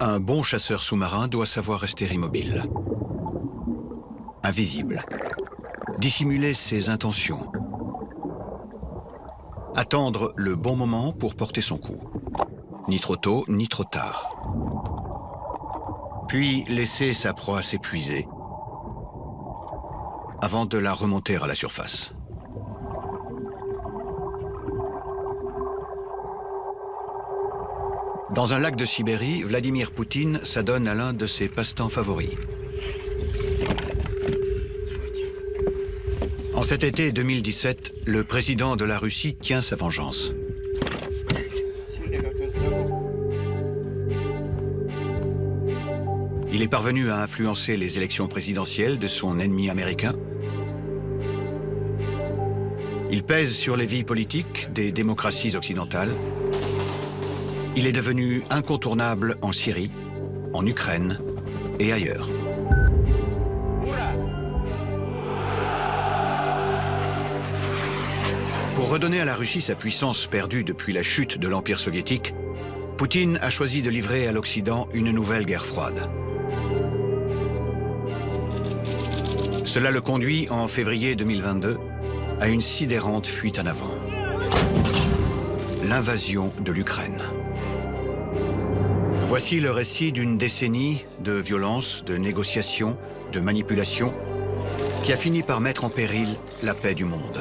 Un bon chasseur sous-marin doit savoir rester immobile, invisible, dissimuler ses intentions, attendre le bon moment pour porter son coup, ni trop tôt, ni trop tard. Puis laisser sa proie s'épuiser avant de la remonter à la surface. Dans un lac de Sibérie, Vladimir Poutine s'adonne à l'un de ses passe-temps favoris. En cet été 2017, le président de la Russie tient sa vengeance. Il est parvenu à influencer les élections présidentielles de son ennemi américain. Il pèse sur les vies politiques des démocraties occidentales. Il est devenu incontournable en Syrie, en Ukraine et ailleurs. Pour redonner à la Russie sa puissance perdue depuis la chute de l'Empire soviétique, Poutine a choisi de livrer à l'Occident une nouvelle guerre froide. Cela le conduit en février 2022 à une sidérante fuite en avant. L'invasion de l'Ukraine. Voici le récit d'une décennie de violence, de négociations, de manipulations, qui a fini par mettre en péril la paix du monde.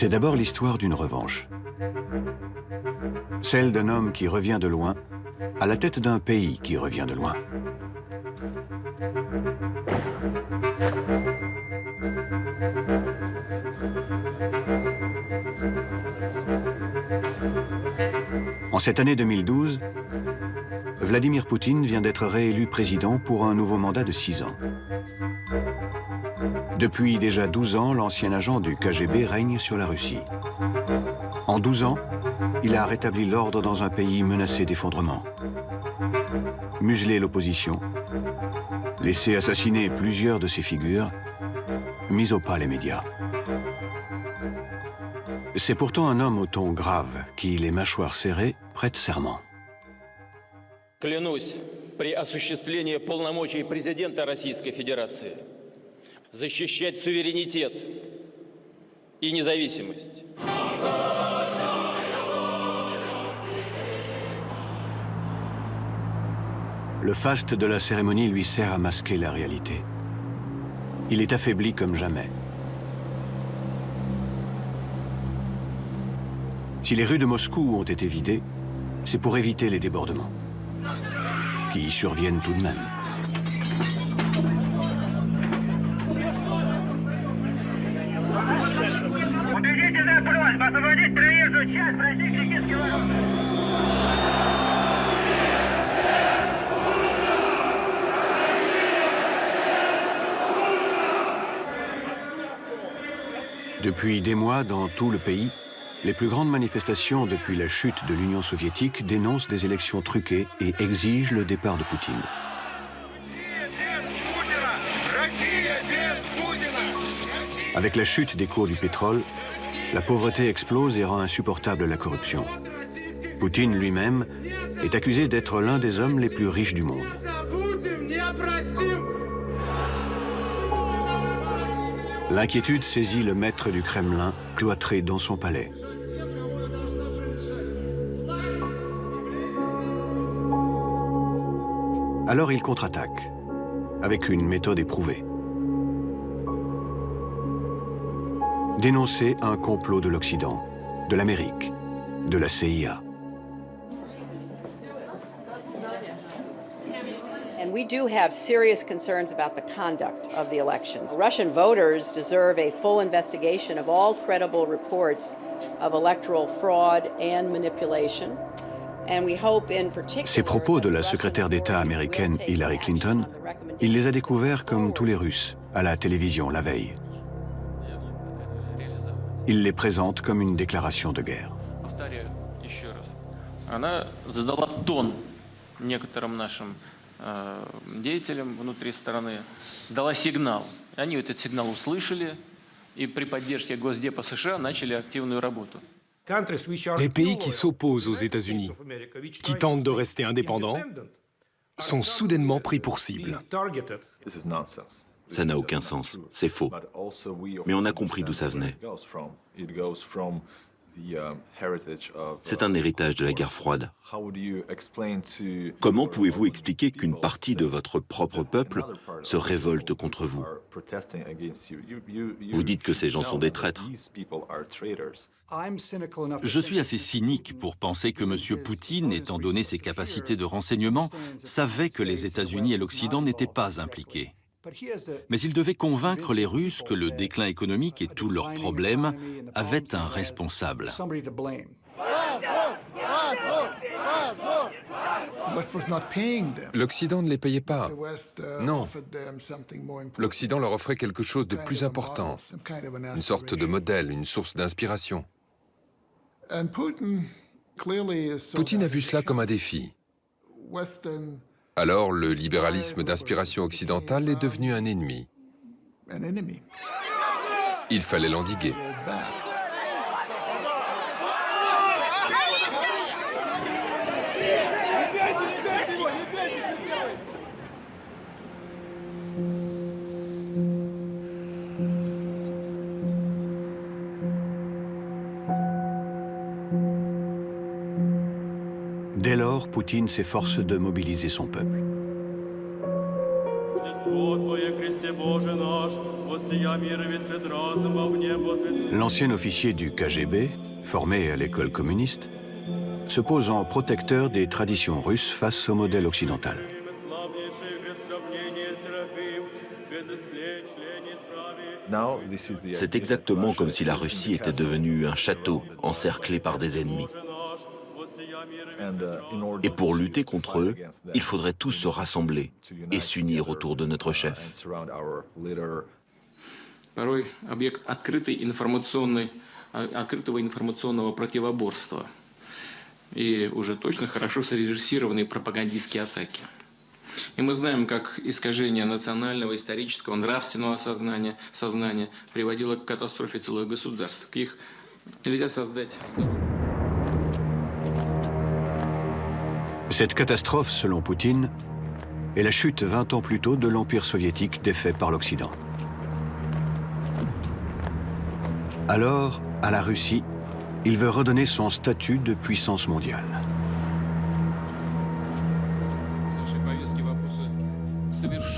C'est d'abord l'histoire d'une revanche. Celle d'un homme qui revient de loin, à la tête d'un pays qui revient de loin. En cette année 2012, Vladimir Poutine vient d'être réélu président pour un nouveau mandat de 6 ans. Depuis déjà 12 ans, l'ancien agent du KGB règne sur la Russie. En 12 ans, il a rétabli l'ordre dans un pays menacé d'effondrement. Muselé l'opposition, laissé assassiner plusieurs de ses figures, mis au pas les médias. C'est pourtant un homme au ton grave qui, les mâchoires serrées, prête serment. Клянусь при осуществлении полномочий президента Российской Федерации защищать суверенитет и независимость. Le faste de la cérémonie lui sert à masquer la réalité. Il est affaibli comme jamais. Si les rues de Moscou ont été vidées, c'est pour éviter les débordements, qui y surviennent tout de même. Depuis des mois, dans tout le pays, les plus grandes manifestations depuis la chute de l'Union soviétique dénoncent des élections truquées et exigent le départ de Poutine. Avec la chute des cours du pétrole, la pauvreté explose et rend insupportable la corruption. Poutine lui-même est accusé d'être l'un des hommes les plus riches du monde. L'inquiétude saisit le maître du Kremlin, cloîtré dans son palais. Alors il contre-attaque, avec une méthode éprouvée. Dénoncer un complot de l'Occident, de l'Amérique, de la CIA. And we do have serious concerns about the conduct of the elections. Russian voters deserve a full investigation of all credible reports of electoral fraud and manipulation. And we hope in particular Ces propos de la secrétaire d'État américaine Hillary Clinton, il les a découverts comme tous les Russes, à la télévision la veille. Il les présente comme une déclaration de guerre. Она задала тон некоторым нашим деятелям внутри страны, дала сигнал. Они этот сигнал услышали и при поддержке Госдепа США начали активную работу. Les pays qui s'opposent aux États-Unis, qui tentent de rester indépendants, sont soudainement pris pour cible. Ça n'a aucun sens, c'est faux. Mais on a compris d'où ça venait. C'est un héritage de la guerre froide. Comment pouvez-vous expliquer qu'une partie de votre propre peuple se révolte contre vous? Vous dites que ces gens sont des traîtres. Je suis assez cynique pour penser que M. Poutine, étant donné ses capacités de renseignement, savait que les États-Unis et l'Occident n'étaient pas impliqués. Mais il devait convaincre les Russes que le déclin économique et tous leurs problèmes avaient un responsable. L'Occident ne les payait pas. Non. L'Occident leur offrait quelque chose de plus important, une sorte de modèle, une source d'inspiration. Poutine a vu cela comme un défi. Alors, le libéralisme d'inspiration occidentale est devenu un ennemi. Il fallait l'endiguer. Dès lors, Poutine s'efforce de mobiliser son peuple. L'ancien officier du KGB, formé à l'école communiste, se pose en protecteur des traditions russes face au modèle occidental. C'est exactement comme si la Russie était devenue un château encerclé par des ennemis. Et pour lutter contre eux, il faudrait tous se rassembler et s'unir autour de notre chef. Порой объект открытого информационного противоборства и уже точно хорошо срежиссированные пропагандистские атаки. И мы знаем, как искажение национального, исторического, нравственного сознания приводило к катастрофе целых государств. Их нельзя создать. Cette catastrophe, selon Poutine, est la chute 20 ans plus tôt de l'Empire soviétique défait par l'Occident. Alors, à la Russie, il veut redonner son statut de puissance mondiale.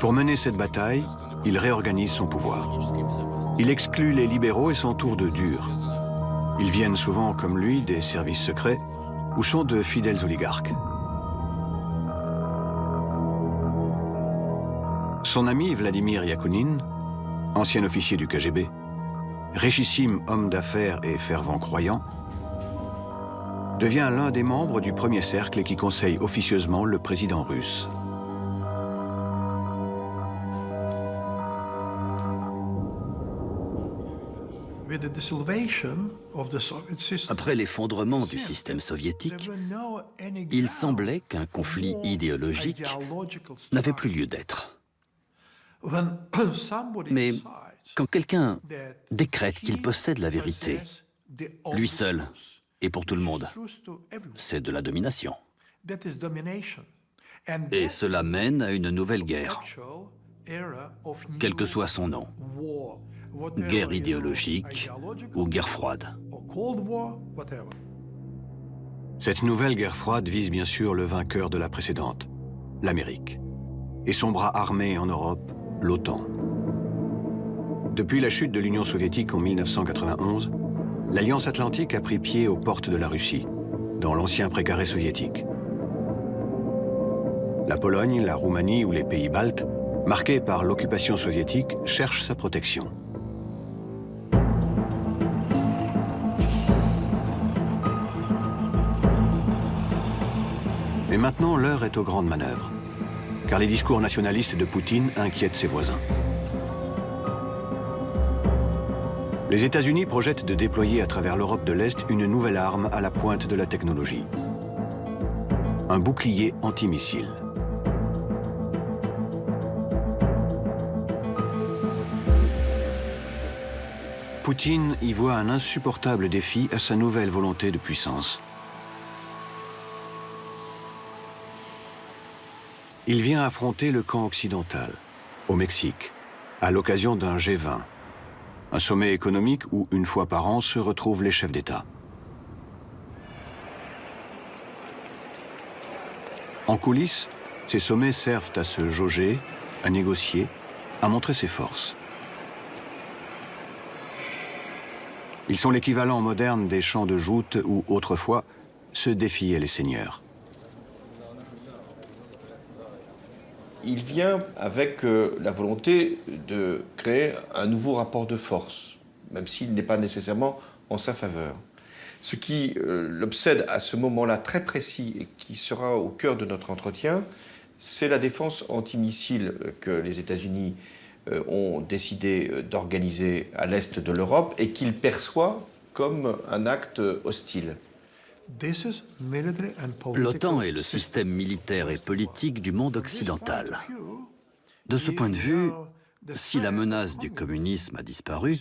Pour mener cette bataille, il réorganise son pouvoir. Il exclut les libéraux et s'entoure de durs. Ils viennent souvent, comme lui, des services secrets ou sont de fidèles oligarques. Son ami Vladimir Yakounine, ancien officier du KGB, richissime homme d'affaires et fervent croyant, devient l'un des membres du premier cercle et qui conseille officieusement le président russe. Après l'effondrement du système soviétique, il semblait qu'un conflit idéologique n'avait plus lieu d'être. Mais quand quelqu'un décrète qu'il possède la vérité, lui seul et pour tout le monde, c'est de la domination. Et cela mène à une nouvelle guerre, quel que soit son nom. Guerre idéologique ou guerre froide. Cette nouvelle guerre froide vise bien sûr le vainqueur de la précédente, l'Amérique, et son bras armé en Europe, l'OTAN. Depuis la chute de l'Union soviétique en 1991, l'Alliance atlantique a pris pied aux portes de la Russie dans l'ancien précaré soviétique. La Pologne, la Roumanie ou les pays baltes, marqués par l'occupation soviétique, cherchent sa protection. Mais maintenant, l'heure est aux grandes manœuvres, car les discours nationalistes de Poutine inquiètent ses voisins. Les États-Unis projettent de déployer à travers l'Europe de l'Est une nouvelle arme à la pointe de la technologie. Un bouclier antimissile. Poutine y voit un insupportable défi à sa nouvelle volonté de puissance. Il vient affronter le camp occidental, au Mexique, à l'occasion d'un G20, un sommet économique où, une fois par an, se retrouvent les chefs d'État. En coulisses, ces sommets servent à se jauger, à négocier, à montrer ses forces. Ils sont l'équivalent moderne des champs de joutes où, autrefois, se défiaient les seigneurs. Il vient avec la volonté de créer un nouveau rapport de force, même s'il n'est pas nécessairement en sa faveur. Ce qui l'obsède à ce moment-là très précis et qui sera au cœur de notre entretien, c'est la défense antimissile que les États-Unis ont décidé d'organiser à l'est de l'Europe et qu'il perçoit comme un acte hostile. L'OTAN est le système militaire et politique du monde occidental. De ce point de vue, si la menace du communisme a disparu,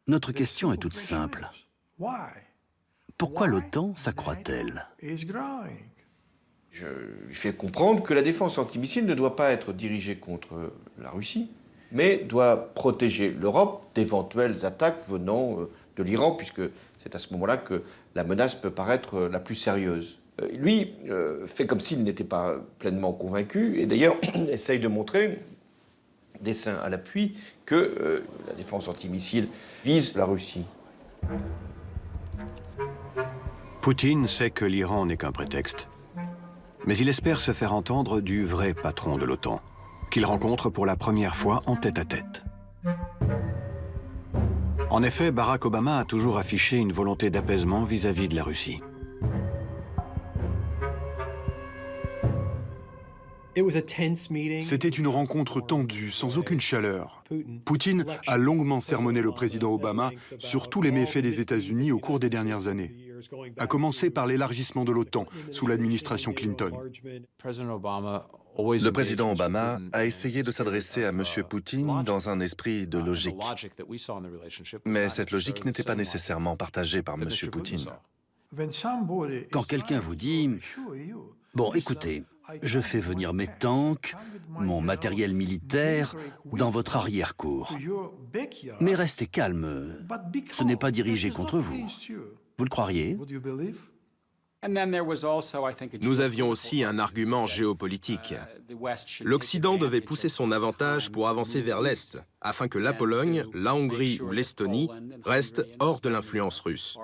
notre question est toute simple. Pourquoi l'OTAN s'accroît-elle ? Je lui fais comprendre que la défense antimissile ne doit pas être dirigée contre la Russie, mais doit protéger l'Europe d'éventuelles attaques venant de l'Iran, puisque c'est à ce moment-là que la menace peut paraître la plus sérieuse. Lui fait comme s'il n'était pas pleinement convaincu, et d'ailleurs essaye de montrer, dessin à l'appui, que la défense antimissile vise la Russie. Poutine sait que l'Iran n'est qu'un prétexte, mais il espère se faire entendre du vrai patron de l'OTAN, qu'il rencontre pour la première fois en tête-à-tête. En effet, Barack Obama a toujours affiché une volonté d'apaisement vis-à-vis de la Russie. C'était une rencontre tendue, sans aucune chaleur. Poutine a longuement sermonné le président Obama sur tous les méfaits des États-Unis au cours des dernières années, à commencer par l'élargissement de l'OTAN sous l'administration Clinton. Le président Obama a essayé de s'adresser à M. Poutine dans un esprit de logique. Mais cette logique n'était pas nécessairement partagée par M. Poutine. Quand quelqu'un vous dit « Bon, écoutez, je fais venir mes tanks, mon matériel militaire dans votre arrière-cour. Mais restez calme, ce n'est pas dirigé contre vous. Vous le croiriez ? » Nous avions aussi un argument géopolitique. L'Occident devait pousser son avantage pour avancer vers l'Est, afin que la Pologne, la Hongrie ou l'Estonie restent hors de l'influence russe.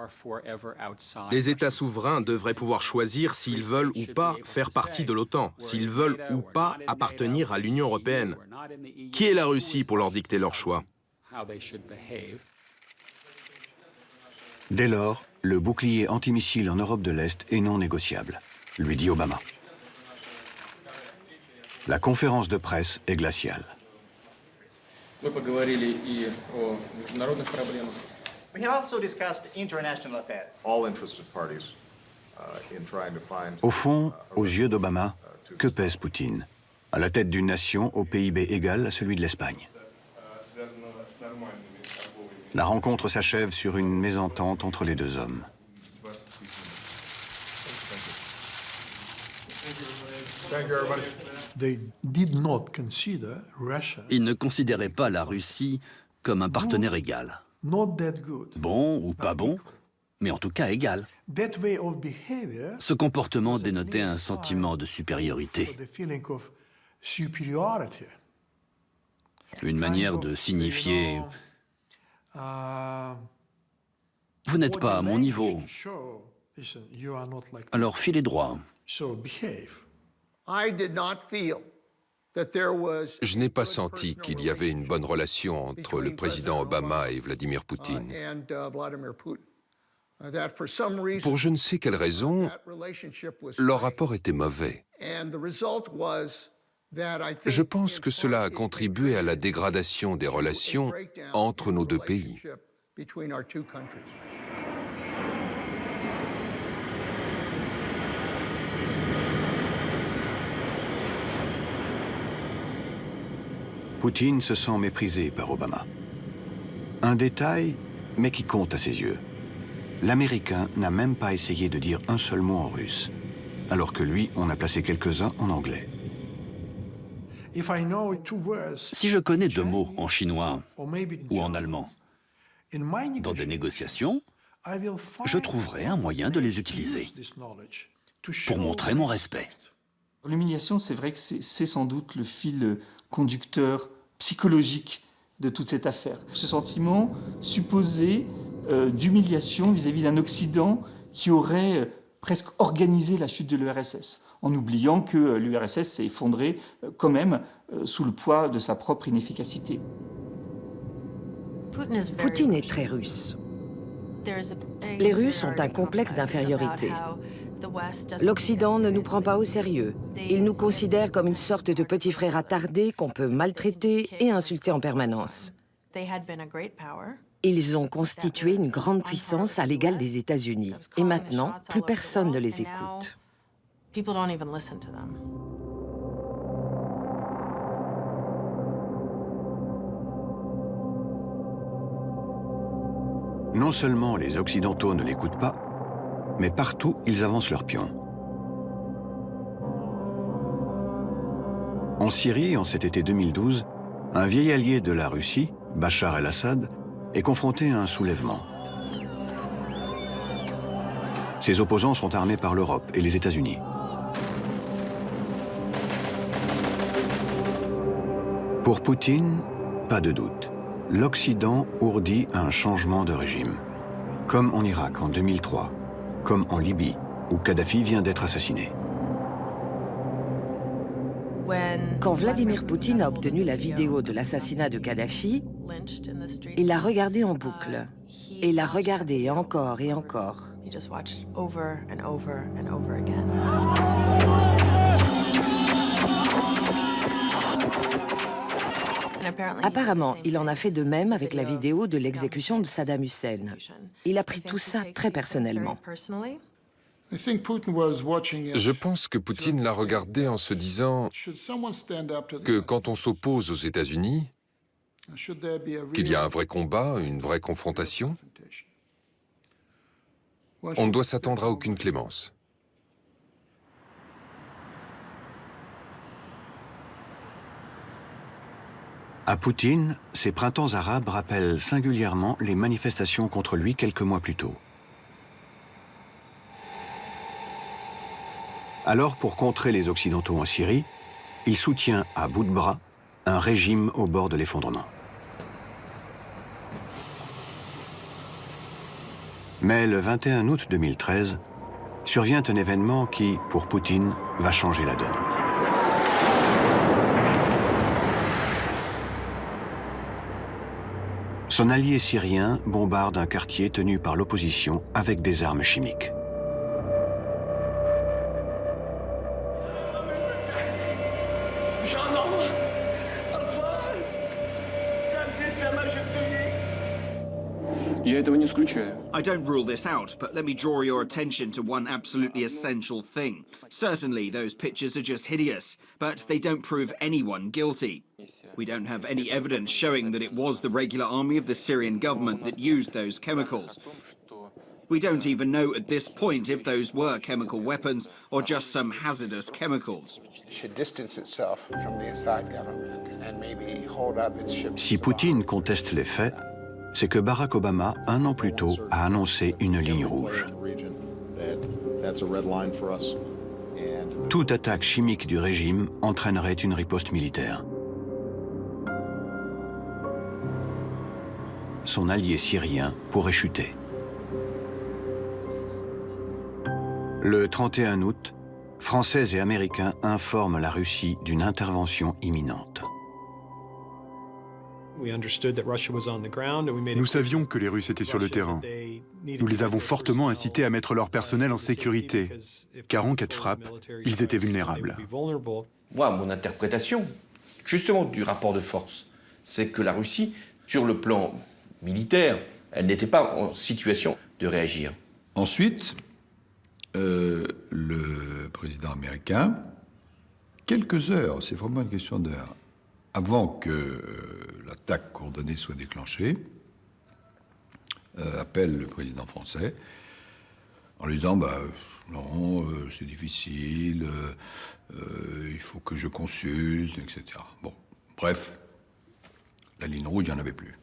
Les États souverains devraient pouvoir choisir s'ils veulent ou pas faire partie de l'OTAN, s'ils veulent ou pas appartenir à l'Union européenne. Qui est la Russie pour leur dicter leur choix ? Dès lors, le bouclier antimissile en Europe de l'Est est non négociable, lui dit Obama. La conférence de presse est glaciale. Мы поговорили и о международных проблемах. We have also discussed international affairs. All interested parties in trying to find. Au fond, aux yeux d'Obama, que pèse Poutine? À la tête d'une nation au PIB égal à celui de l'Espagne. La rencontre s'achève sur une mésentente entre les deux hommes. Ils ne considéraient pas la Russie comme un partenaire égal. Bon ou pas bon, mais en tout cas égal. Ce comportement dénotait un sentiment de supériorité. Une manière de signifier « Vous n'êtes pas à mon niveau, Alors filez droit. Je n'ai pas senti qu'il y avait une bonne relation entre le président Obama et Vladimir Poutine. Pour je ne sais quelle raison, leur rapport était mauvais. Je pense que cela a contribué à la dégradation des relations entre nos deux pays. Poutine se sent méprisé par Obama. Un détail, mais qui compte à ses yeux. L'Américain n'a même pas essayé de dire un seul mot en russe, alors que lui, on a placé quelques-uns en anglais. Si je connais 2 mots en chinois ou en allemand, dans des négociations, je trouverai un moyen de les utiliser pour montrer mon respect. L'humiliation, c'est vrai que c'est sans doute le fil conducteur psychologique de toute cette affaire. Ce sentiment supposé d'humiliation vis-à-vis d'un Occident qui aurait presque organisé la chute de l'URSS, en oubliant que l'URSS s'est effondrée quand même sous le poids de sa propre inefficacité. Poutine est très russe. Les Russes ont un complexe d'infériorité. L'Occident ne nous prend pas au sérieux. Il nous considère comme une sorte de petit frère attardé qu'on peut maltraiter et insulter en permanence. Ils ont constitué une grande puissance à l'égal des États-Unis. Et maintenant, plus personne ne les écoute. Non seulement les Occidentaux ne l'écoutent pas, mais partout, ils avancent leurs pions. En Syrie, en cet été 2012, un vieil allié de la Russie, Bachar el-Assad, est confronté à un soulèvement. Ses opposants sont armés par l'Europe et les États-Unis. Pour Poutine, pas de doute, l'Occident ourdit un changement de régime. Comme en Irak en 2003, comme en Libye, où Kadhafi vient d'être assassiné. Quand Vladimir Poutine a obtenu la vidéo de l'assassinat de Kadhafi, il l'a regardée en boucle. Et l'a regardée encore et encore. Apparemment, il en a fait de même avec la vidéo de l'exécution de Saddam Hussein. Il a pris tout ça très personnellement. Je pense que Poutine l'a regardé en se disant que quand on s'oppose aux États-Unis, qu'il y a un vrai combat, une vraie confrontation, on ne doit s'attendre à aucune clémence. À Poutine, ces printemps arabes rappellent singulièrement les manifestations contre lui quelques mois plus tôt. Alors, pour contrer les Occidentaux en Syrie, il soutient à bout de bras un régime au bord de l'effondrement. Mais le 21 août 2013, survient un événement qui, pour Poutine, va changer la donne. Son allié syrien bombarde un quartier tenu par l'opposition avec des armes chimiques. I don't rule this out, but let me draw your attention to one absolutely essential thing. Certainly, those pictures are just hideous, but they don't prove anyone guilty. We don't have any evidence showing that it was the regular army of the Syrian government that used those chemicals. We don't even know at this point if those were chemical weapons or just some hazardous chemicals. Si Poutine conteste les faits, c'est que Barack Obama, un an plus tôt, a annoncé une ligne rouge. Toute attaque chimique du régime entraînerait une riposte militaire. Son allié syrien pourrait chuter. Le 31 août, Français et Américains informent la Russie d'une intervention imminente. Nous savions que les Russes étaient sur le terrain. Nous les avons fortement incités à mettre leur personnel en sécurité, car en cas de frappe, ils étaient vulnérables. Moi, mon interprétation, justement, du rapport de force, c'est que la Russie, sur le plan militaire, elle n'était pas en situation de réagir. Ensuite, le président américain, quelques heures, c'est vraiment une question d'heures, avant que l'attaque coordonnée soit déclenchée, appelle le président français en lui disant non, c'est difficile, il faut que je consulte, etc. Bon, bref, la ligne rouge, il n'y en avait plus.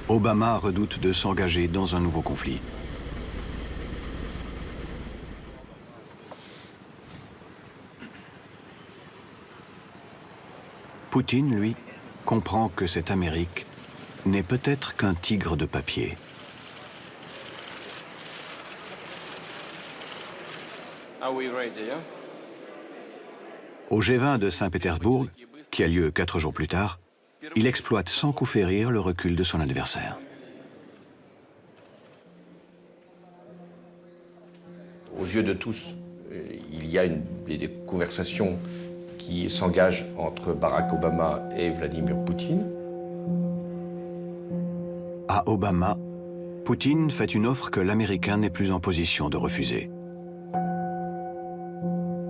Obama redoute de s'engager dans un nouveau conflit. Poutine, lui, comprend que cette Amérique n'est peut-être qu'un tigre de papier. Au G20 de Saint-Pétersbourg, qui a lieu 4 jours plus tard, il exploite sans coup férir le recul de son adversaire. Aux yeux de tous, il y a des conversations qui s'engagent entre Barack Obama et Vladimir Poutine. À Obama, Poutine fait une offre que l'Américain n'est plus en position de refuser.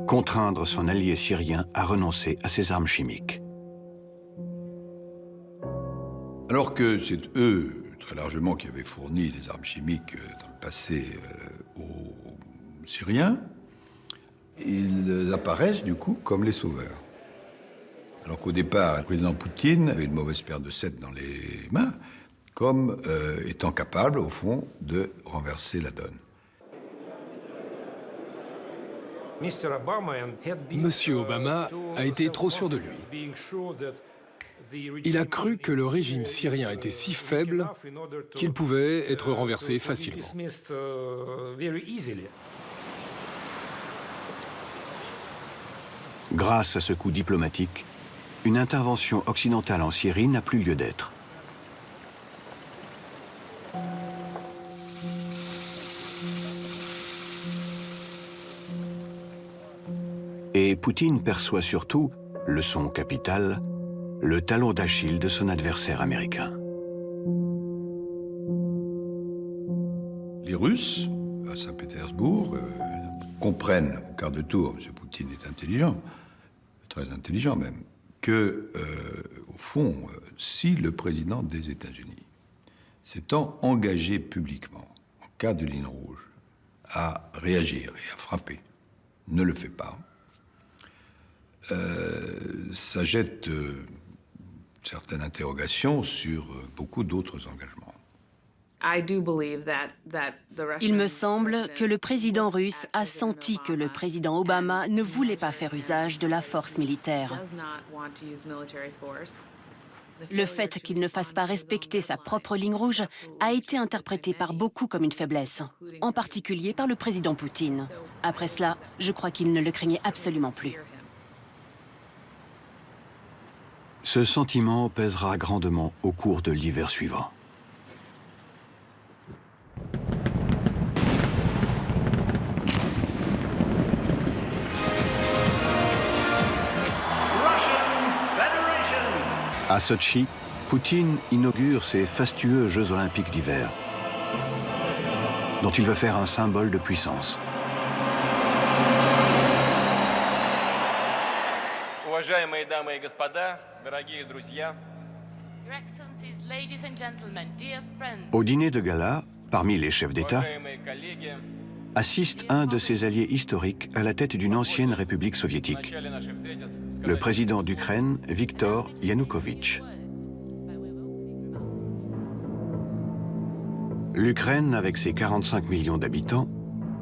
Contraindre son allié syrien à renoncer à ses armes chimiques. Alors que c'est eux, très largement, qui avaient fourni des armes chimiques dans le passé aux Syriens, ils apparaissent du coup comme les sauveurs. Alors qu'au départ, le président Poutine avait une mauvaise paire de 7 dans les mains, comme étant capable, au fond, de renverser la donne. Monsieur Obama a été trop sûr de lui. Il a cru que le régime syrien était si faible qu'il pouvait être renversé facilement. Grâce à ce coup diplomatique, une intervention occidentale en Syrie n'a plus lieu d'être. Et Poutine perçoit surtout, leçon capitale, le talon d'Achille de son adversaire américain. Les Russes, à Saint-Pétersbourg, comprennent au quart de tour, M. Poutine est intelligent, très intelligent même, que, au fond, si le président des États-Unis s'étant engagé publiquement, en cas de ligne rouge, à réagir et à frapper, ne le fait pas, ça jette certaines interrogations sur beaucoup d'autres engagements. Il me semble que le président russe a senti que le président Obama ne voulait pas faire usage de la force militaire. Le fait qu'il ne fasse pas respecter sa propre ligne rouge a été interprété par beaucoup comme une faiblesse, en particulier par le président Poutine. Après cela, je crois qu'il ne le craignait absolument plus. Ce sentiment pèsera grandement au cours de l'hiver suivant. À Sotchi, Poutine inaugure ses fastueux Jeux olympiques d'hiver, dont il veut faire un symbole de puissance. Au dîner de gala, parmi les chefs d'État, assiste un de ses alliés historiques à la tête d'une ancienne république soviétique, le président d'Ukraine, Viktor Yanukovych. L'Ukraine, avec ses 45 millions d'habitants,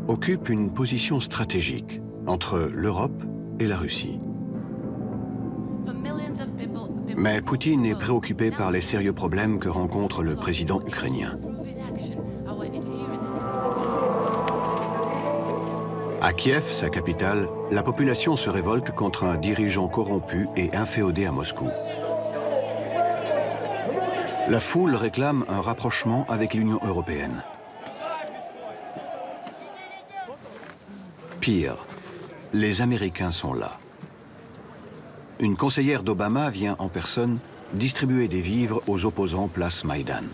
occupe une position stratégique entre l'Europe et la Russie. Mais Poutine est préoccupé par les sérieux problèmes que rencontre le président ukrainien. À Kiev, sa capitale, la population se révolte contre un dirigeant corrompu et inféodé à Moscou. La foule réclame un rapprochement avec l'Union européenne. Pire, les Américains sont là. Une conseillère d'Obama vient en personne distribuer des vivres aux opposants place Maïdan.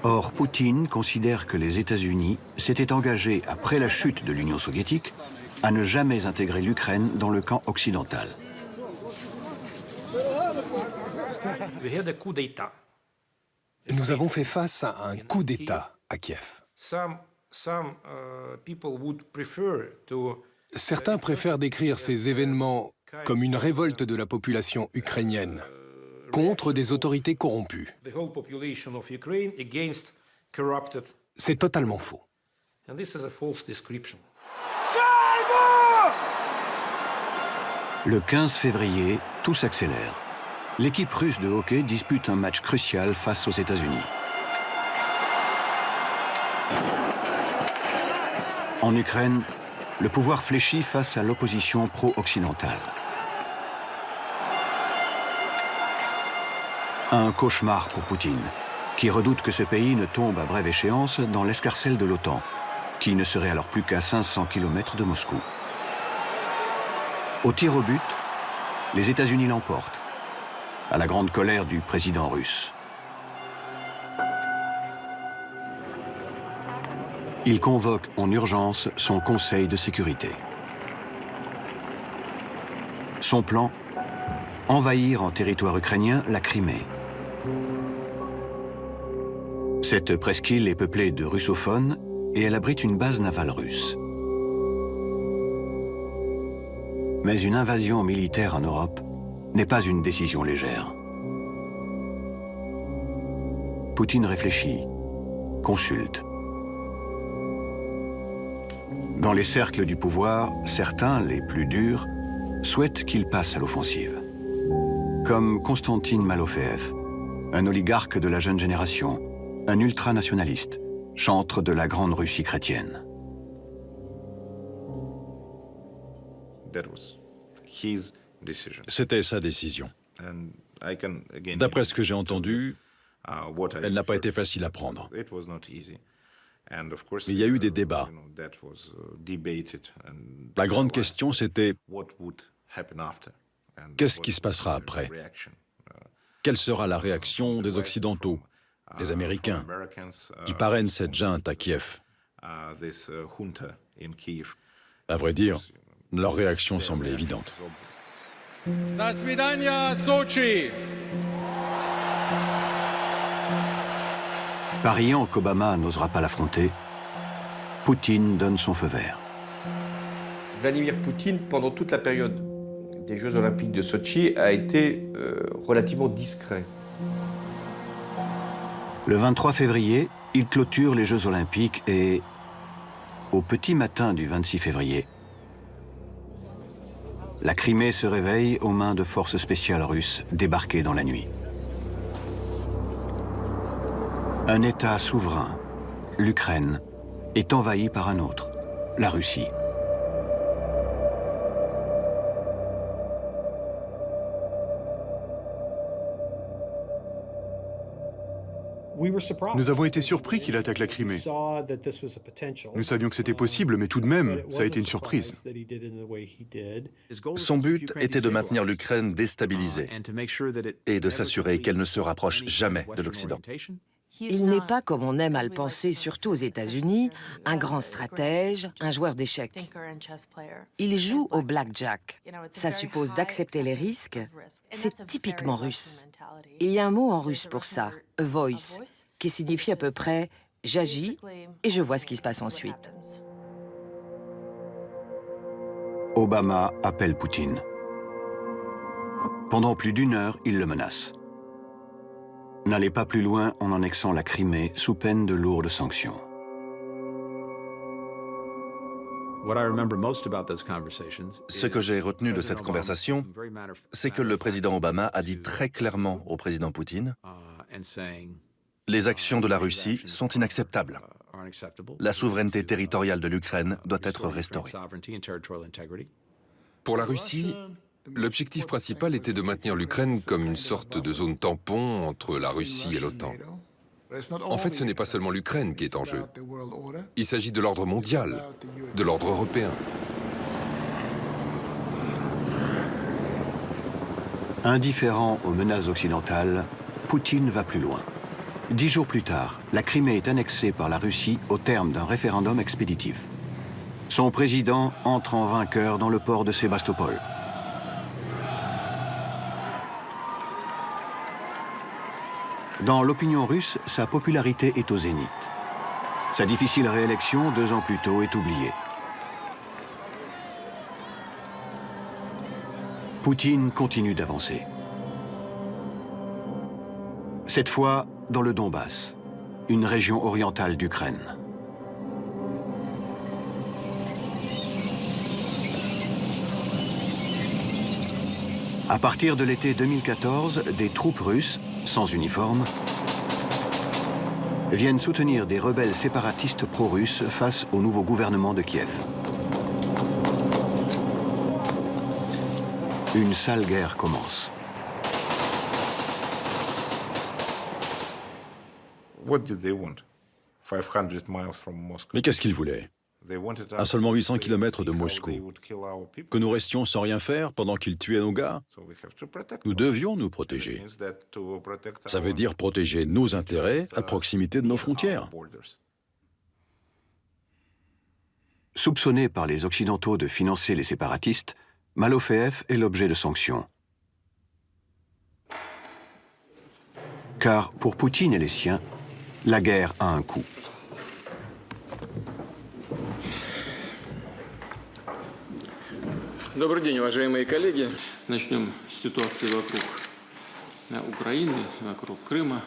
Or, Poutine considère que les États-Unis s'étaient engagés, après la chute de l'Union soviétique, à ne jamais intégrer l'Ukraine dans le camp occidental. Nous avons fait face à un coup d'État à Kiev. Certains préfèrent décrire ces événements comme une révolte de la population ukrainienne contre des autorités corrompues. C'est totalement faux. Le 15 février, tout s'accélère. L'équipe russe de hockey dispute un match crucial face aux États-Unis. En Ukraine, le pouvoir fléchit face à l'opposition pro-occidentale. Un cauchemar pour Poutine, qui redoute que ce pays ne tombe à brève échéance dans l'escarcelle de l'OTAN, qui ne serait alors plus qu'à 500 km de Moscou. Au tir au but, les États-Unis l'emportent, à la grande colère du président russe. Il convoque en urgence son Conseil de sécurité. Son plan, envahir en territoire ukrainien la Crimée. Cette presqu'île est peuplée de russophones et elle abrite une base navale russe. Mais une invasion militaire en Europe n'est pas une décision légère. Poutine réfléchit, consulte. Dans les cercles du pouvoir, certains, les plus durs, souhaitent qu'il passe à l'offensive. Comme Konstantin Malofeev, un oligarque de la jeune génération, un ultranationaliste, chantre de la grande Russie chrétienne. C'était sa décision. D'après ce que j'ai entendu, elle n'a pas été facile à prendre. Il y a eu des débats. La grande question, c'était qu'est-ce qui se passera après? Quelle sera la réaction des Occidentaux, des Américains, qui parrainent cette junte à Kiev? À vrai dire, leur réaction semblait évidente. Pariant qu'Obama n'osera pas l'affronter, Poutine donne son feu vert. Vladimir Poutine, pendant toute la période des Jeux Olympiques de Sotchi, a été relativement discret. Le 23 février, il clôture les Jeux Olympiques et, au petit matin du 26 février, la Crimée se réveille aux mains de forces spéciales russes débarquées dans la nuit. Un État souverain, l'Ukraine, est envahi par un autre, la Russie. Nous avons été surpris qu'il attaque la Crimée. Nous savions que c'était possible, mais tout de même, ça a été une surprise. Son but était de maintenir l'Ukraine déstabilisée et de s'assurer qu'elle ne se rapproche jamais de l'Occident. Il n'est pas, comme on aime à le penser, surtout aux États-Unis, un grand stratège, un joueur d'échecs. Il joue au blackjack. Ça suppose d'accepter les risques. C'est typiquement russe. Il y a un mot en russe pour ça, a voice, qui signifie à peu près « j'agis et je vois ce qui se passe ensuite ». Obama appelle Poutine. Pendant plus d'1 heure, il le menace. N'allez pas plus loin en annexant la Crimée sous peine de lourdes sanctions. Ce que j'ai retenu de cette conversation, c'est que le président Obama a dit très clairement au président Poutine « Les actions de la Russie sont inacceptables. La souveraineté territoriale de l'Ukraine doit être restaurée. Pour la Russie, l'objectif principal était de maintenir l'Ukraine comme une sorte de zone tampon entre la Russie et l'OTAN. En fait, ce n'est pas seulement l'Ukraine qui est en jeu. Il s'agit de l'ordre mondial, de l'ordre européen. Indifférent aux menaces occidentales, Poutine va plus loin. 10 jours plus tard, la Crimée est annexée par la Russie au terme d'un référendum expéditif. Son président entre en vainqueur dans le port de Sébastopol. Dans l'opinion russe, sa popularité est au zénith. Sa difficile réélection 2 ans plus tôt est oubliée. Poutine continue d'avancer. Cette fois dans le Donbass, une région orientale d'Ukraine. À partir de l'été 2014, des troupes russes, sans uniforme, viennent soutenir des rebelles séparatistes pro-russes face au nouveau gouvernement de Kiev. Une sale guerre commence. Mais qu'est-ce qu'ils voulaient? À seulement 800 km de Moscou, que nous restions sans rien faire pendant qu'ils tuaient nos gars? Nous devions nous protéger. Ça veut dire protéger nos intérêts à proximité de nos frontières. Soupçonné par les Occidentaux de financer les séparatistes, Malofeev est l'objet de sanctions. Car pour Poutine et les siens, la guerre a un coût. Добрый день, уважаемые коллеги. Начнем с ситуации вокруг Украины, вокруг Крыма.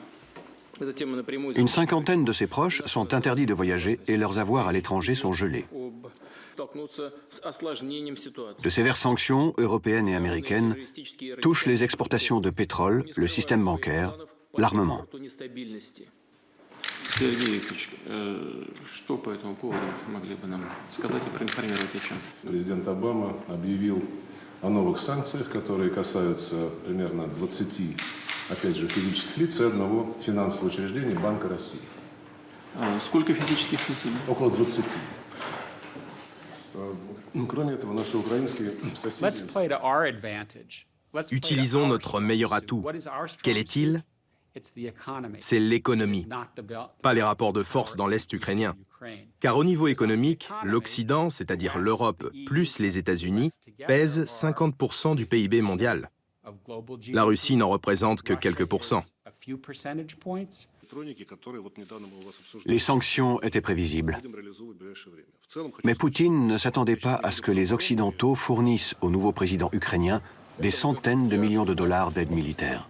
Une cinquantaine de ses proches sont interdits de voyager et leurs avoirs à l'étranger sont gelés. De sévères sanctions européennes et américaines touchent les exportations de pétrole, le système bancaire, l'armement. Сергей Викторович, что по этому поводу могли бы нам сказать и проинформировать о чем? Президент Обама объявил о новых санкциях, которые касаются примерно 20, опять же, физических лиц и одного финансового учреждения Банка России. Сколько физических лиц? Около 20. Кроме этого, наши украинские соседи... Utilisons notre meilleur atout. Quel est-il? C'est l'économie, pas les rapports de force dans l'Est ukrainien. Car au niveau économique, l'Occident, c'est-à-dire l'Europe plus les États-Unis, pèse 50% du PIB mondial. La Russie n'en représente que quelques pourcents. Les sanctions étaient prévisibles. Mais Poutine ne s'attendait pas à ce que les Occidentaux fournissent au nouveau président ukrainien des centaines de millions de dollars d'aide militaire.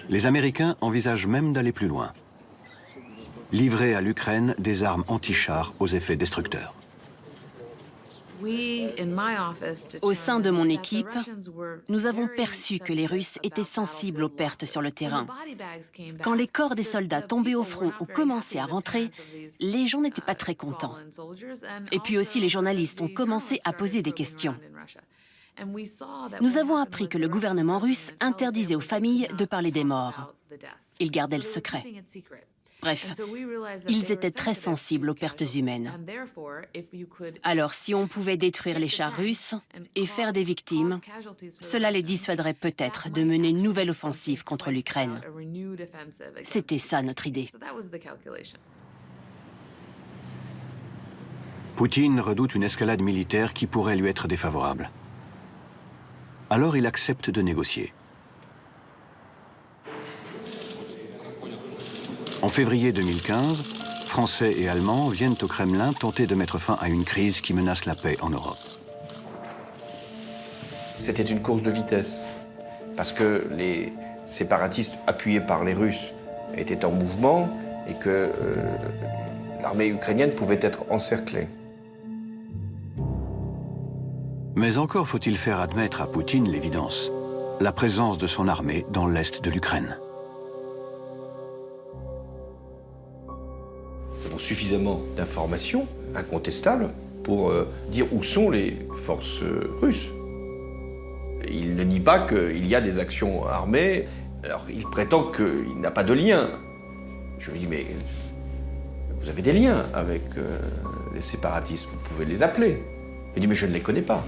Les Américains envisagent même d'aller plus loin. Livrer à l'Ukraine des armes anti-chars aux effets destructeurs. Au sein de mon équipe, nous avons perçu que les Russes étaient sensibles aux pertes sur le terrain. Quand les corps des soldats tombés au front ont commencé à rentrer, les gens n'étaient pas très contents. Et puis aussi, les journalistes ont commencé à poser des questions. Nous avons appris que le gouvernement russe interdisait aux familles de parler des morts. Ils gardaient le secret. Bref, ils étaient très sensibles aux pertes humaines. Alors, si on pouvait détruire les chars russes et faire des victimes, cela les dissuaderait peut-être de mener une nouvelle offensive contre l'Ukraine. C'était ça notre idée. Poutine redoute une escalade militaire qui pourrait lui être défavorable. Alors il accepte de négocier. En février 2015, Français et Allemands viennent au Kremlin tenter de mettre fin à une crise qui menace la paix en Europe. C'était une course de vitesse, parce que les séparatistes appuyés par les Russes étaient en mouvement et que l'armée ukrainienne pouvait être encerclée. Mais encore faut-il faire admettre à Poutine l'évidence, la présence de son armée dans l'est de l'Ukraine. suffisamment d'informations incontestables pour dire où sont les forces russes. Il ne nie pas qu'il y a des actions armées. Alors, il prétend qu'il n'a pas de lien. Je lui dis, mais vous avez des liens avec les séparatistes, vous pouvez les appeler. Il dit, mais je ne les connais pas.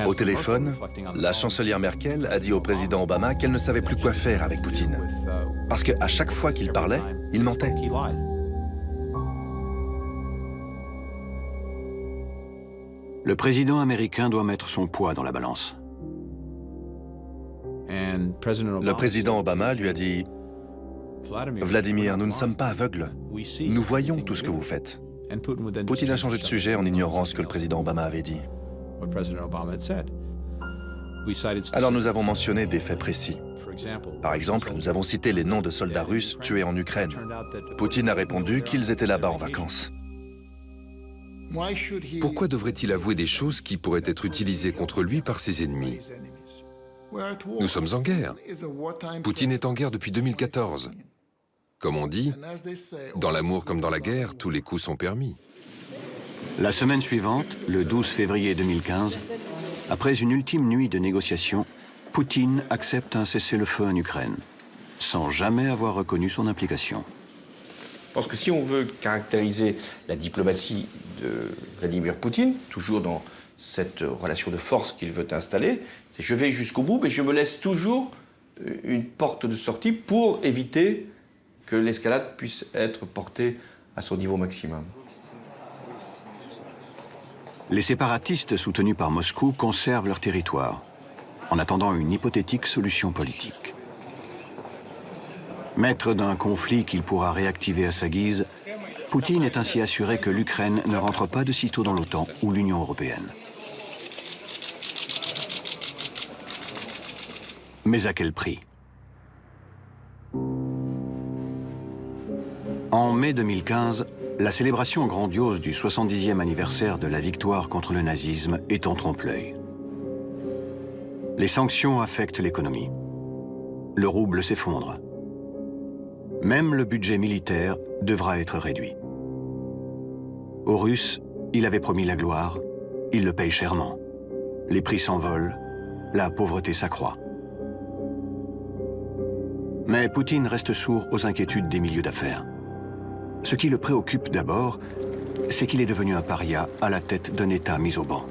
Au téléphone, la chancelière Merkel a dit au président Obama qu'elle ne savait plus quoi faire avec Poutine. Parce qu'à chaque fois qu'il parlait, il mentait. Le président américain doit mettre son poids dans la balance. Le président Obama lui a dit « Vladimir, nous ne sommes pas aveugles. Nous voyons tout ce que vous faites. » Poutine a changé de sujet en ignorant ce que le président Obama avait dit. Alors nous avons mentionné des faits précis. Par exemple, nous avons cité les noms de soldats russes tués en Ukraine. Poutine a répondu qu'ils étaient là-bas en vacances. Pourquoi devrait-il avouer des choses qui pourraient être utilisées contre lui par ses ennemis? Nous sommes en guerre. Poutine est en guerre depuis 2014. Comme on dit, dans l'amour comme dans la guerre, tous les coups sont permis. La semaine suivante, le 12 février 2015, après une ultime nuit de négociations, Poutine accepte un cessez-le-feu en Ukraine, sans jamais avoir reconnu son implication. Je pense que si on veut caractériser la diplomatie de Vladimir Poutine, toujours dans cette relation de force qu'il veut installer, c'est je vais jusqu'au bout, mais je me laisse toujours une porte de sortie pour éviter que l'escalade puisse être portée à son niveau maximum. Les séparatistes soutenus par Moscou conservent leur territoire, en attendant une hypothétique solution politique. Maître d'un conflit qu'il pourra réactiver à sa guise, Poutine est ainsi assuré que l'Ukraine ne rentre pas de sitôt dans l'OTAN ou l'Union européenne. Mais à quel prix? En mai 2015, la célébration grandiose du 70e anniversaire de la victoire contre le nazisme est en trompe-l'œil. Les sanctions affectent l'économie. Le rouble s'effondre. Même le budget militaire devra être réduit. Aux Russes, il avait promis la gloire, ils le payent chèrement. Les prix s'envolent, la pauvreté s'accroît. Mais Poutine reste sourd aux inquiétudes des milieux d'affaires. Ce qui le préoccupe d'abord, c'est qu'il est devenu un paria à la tête d'un État mis au ban.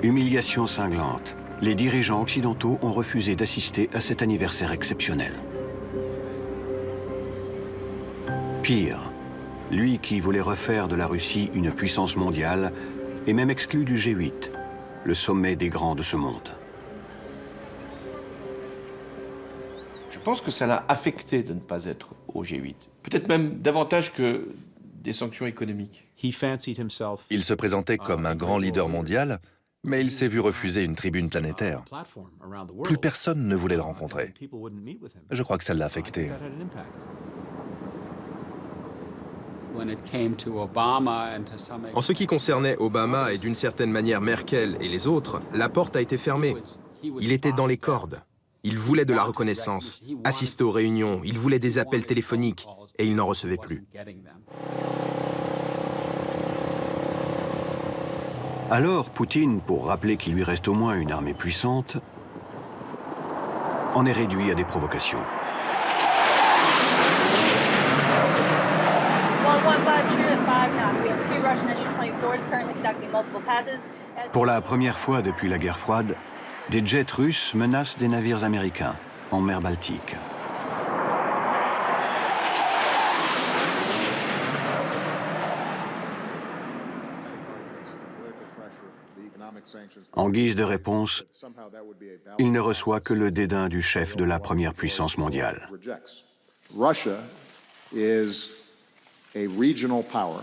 Humiliation cinglante. Les dirigeants occidentaux ont refusé d'assister à cet anniversaire exceptionnel. Pire, lui qui voulait refaire de la Russie une puissance mondiale est même exclu du G8, le sommet des grands de ce monde. Je pense que ça l'a affecté de ne pas être au G8. Peut-être même davantage que des sanctions économiques. Il se présentait comme un grand leader mondial, mais il s'est vu refuser une tribune planétaire. Plus personne ne voulait le rencontrer. Je crois que ça l'a affecté. En ce qui concernait Obama et d'une certaine manière Merkel et les autres, la porte a été fermée. Il était dans les cordes. Il voulait de la reconnaissance, assister aux réunions, il voulait des appels téléphoniques et il n'en recevait plus. Alors, Poutine, pour rappeler qu'il lui reste au moins une armée puissante, en est réduit à des provocations. Pour la première fois depuis la guerre froide, des jets russes menacent des navires américains en mer Baltique. En guise de réponse, il ne reçoit que le dédain du chef de la première puissance mondiale. Russia is a regional power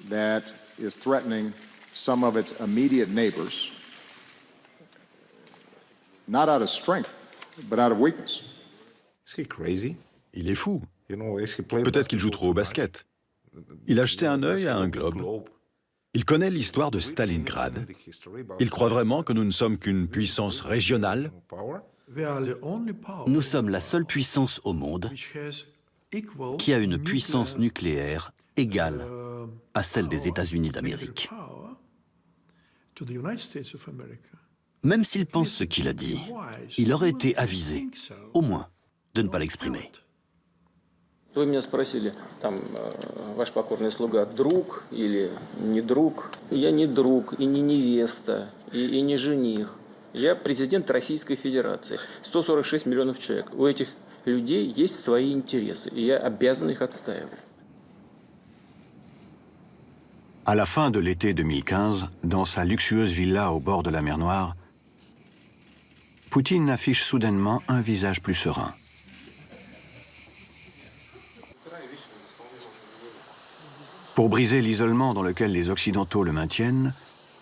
that is threatening some of its immediate neighbors, not out of strength, but out of weakness. Il est fou. Peut-être qu'il joue trop au basket. Il a jeté un œil à un globe. Il connaît l'histoire de Stalingrad. Il croit vraiment que nous ne sommes qu'une puissance régionale. Nous sommes la seule puissance au monde qui a une puissance nucléaire égale à celle des États-Unis d'Amérique. Même s'il pense ce qu'il a dit, il aurait été avisé, au moins, de ne pas l'exprimer. Вы меня спросили, там, ваш покорный слуга, друг или не друг? Я не друг, и не невеста, и не жених. Я президент Российской Федерации. 146 миллионов человек. У этих людей есть свои интересы, и я обязан их отстаивать. À la fin de l'été 2015, dans sa luxueuse villa au bord de la mer Noire, Poutine affiche soudainement un visage plus serein. Pour briser l'isolement dans lequel les Occidentaux le maintiennent,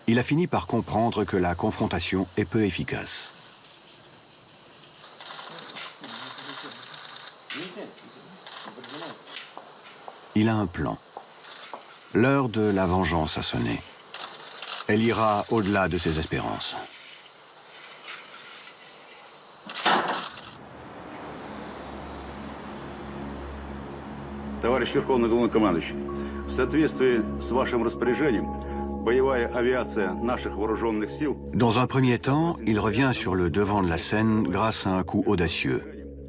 il a fini par comprendre que la confrontation est peu efficace. Il a un plan. L'heure de la vengeance a sonné. Elle ira au-delà de ses espérances. Товарищ Верховный Главнокомандующий, в соответствии с вашим распоряжением, боевая авиация наших вооруженных сил... Dans un premier temps, il revient sur le devant de la scène grâce à un coup audacieux,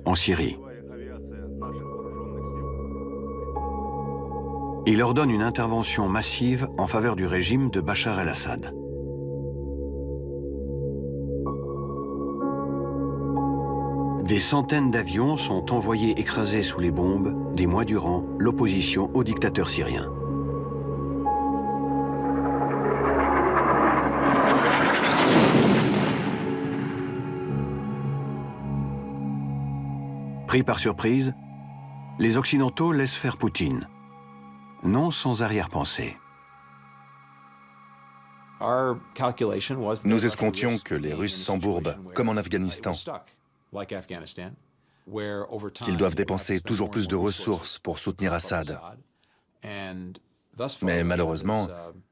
en Syrie. Il ordonne une intervention massive en faveur du régime de Bachar el-Assad. Des centaines d'avions sont envoyés écraser sous les bombes, des mois durant, l'opposition au dictateur syrien. Pris par surprise, les Occidentaux laissent faire Poutine, non sans arrière-pensée. Nous escomptions que les Russes s'embourbent, comme en Afghanistan, qu'ils doivent dépenser toujours plus de ressources pour soutenir Assad. Mais malheureusement,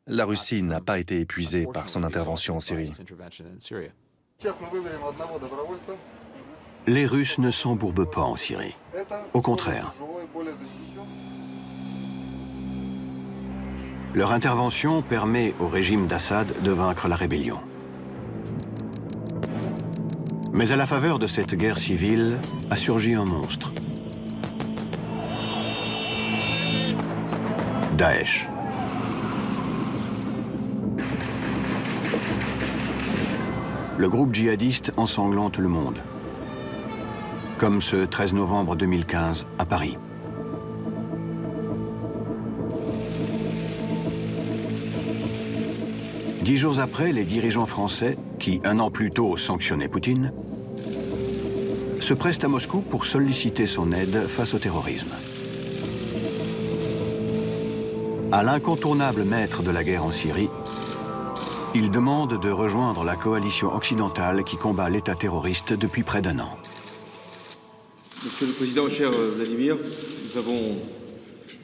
la Russie n'a pas été épuisée par son intervention en Syrie. Les Russes ne s'embourbent pas en Syrie. Au contraire. Leur intervention permet au régime d'Assad de vaincre la rébellion. Mais à la faveur de cette guerre civile a surgi un monstre. Daesh. Le groupe djihadiste ensanglante le monde. Comme ce 13 novembre 2015 à Paris. Dix jours après, les dirigeants français, qui un an plus tôt sanctionnaient Poutine, se pressent à Moscou pour solliciter son aide face au terrorisme. À l'incontournable maître de la guerre en Syrie, il demande de rejoindre la coalition occidentale qui combat l'État terroriste depuis près d'un an. Monsieur le Président, cher Vladimir, nous avons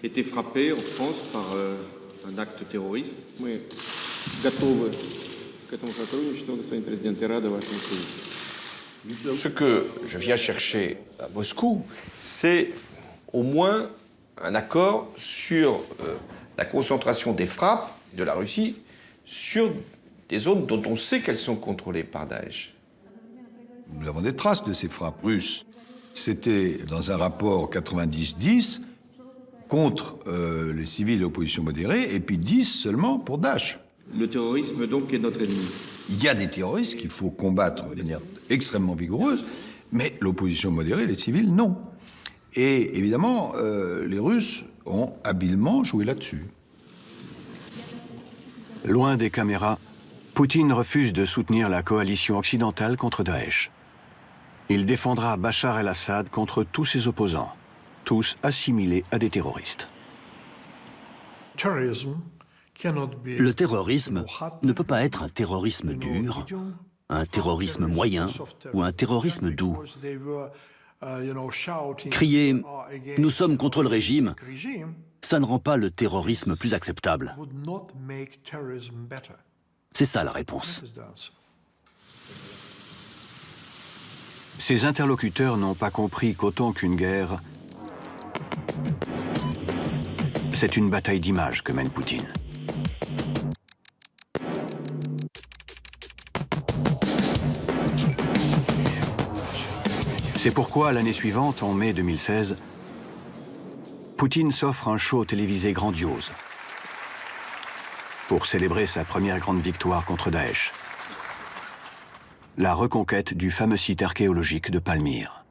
été frappés en France par un acte terroriste. Мы готовы к этому сотрудничеству, господин президент, и рады вашему союзу. Ce que je viens chercher à Moscou, c'est au moins un accord sur la concentration des frappes de la Russie sur des zones dont on sait qu'elles sont contrôlées par Daesh. Nous avons des traces de ces frappes russes. C'était dans un rapport 90-10 contre les civils et l'opposition modérée, et puis 10 seulement pour Daesh. Le terrorisme, donc, est notre ennemi. Il y a des terroristes qu'il faut combattre de manière extrêmement vigoureuse, mais l'opposition modérée, les civils, non. Et évidemment, les Russes ont habilement joué là-dessus. Loin des caméras, Poutine refuse de soutenir la coalition occidentale contre Daesh. Il défendra Bachar el-Assad contre tous ses opposants, tous assimilés à des terroristes. Le terrorisme ne peut pas être un terrorisme dur, un terrorisme moyen ou un terrorisme doux. Crier « nous sommes contre le régime », ça ne rend pas le terrorisme plus acceptable. C'est ça la réponse. Ses interlocuteurs n'ont pas compris qu'autant qu'une guerre, c'est une bataille d'image que mène Poutine. C'est pourquoi, l'année suivante, en mai 2016, Poutine s'offre un show télévisé grandiose pour célébrer sa première grande victoire contre Daesh, la reconquête du fameux site archéologique de Palmyre.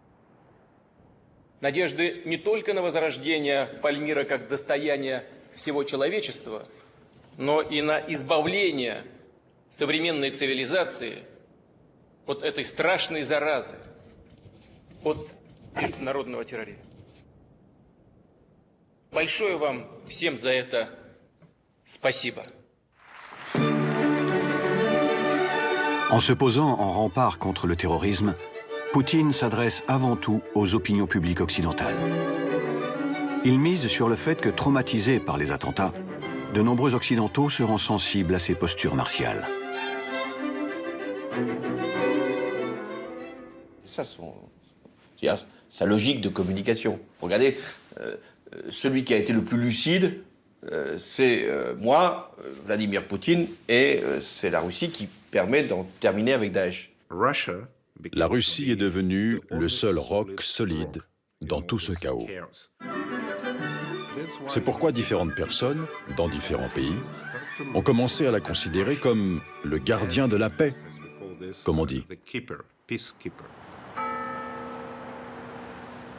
Надежды не только на возрождение Пальмира как достояния всего человечества, но и на избавление современной цивилизации от этой страшной заразы, от международного терроризма. Большое вам всем за это спасибо. En se posant en rempart contre le terrorisme, Poutine s'adresse avant tout aux opinions publiques occidentales. Il mise sur le fait que, traumatisés par les attentats, de nombreux Occidentaux seront sensibles à ses postures martiales. C'est ça sa logique de communication. Regardez, celui qui a été le plus lucide, c'est moi, Vladimir Poutine, et c'est la Russie qui permet d'en terminer avec Daesh. La Russie est devenue le seul roc solide dans tout ce chaos. C'est pourquoi différentes personnes, dans différents pays, ont commencé à la considérer comme le gardien de la paix, comme on dit.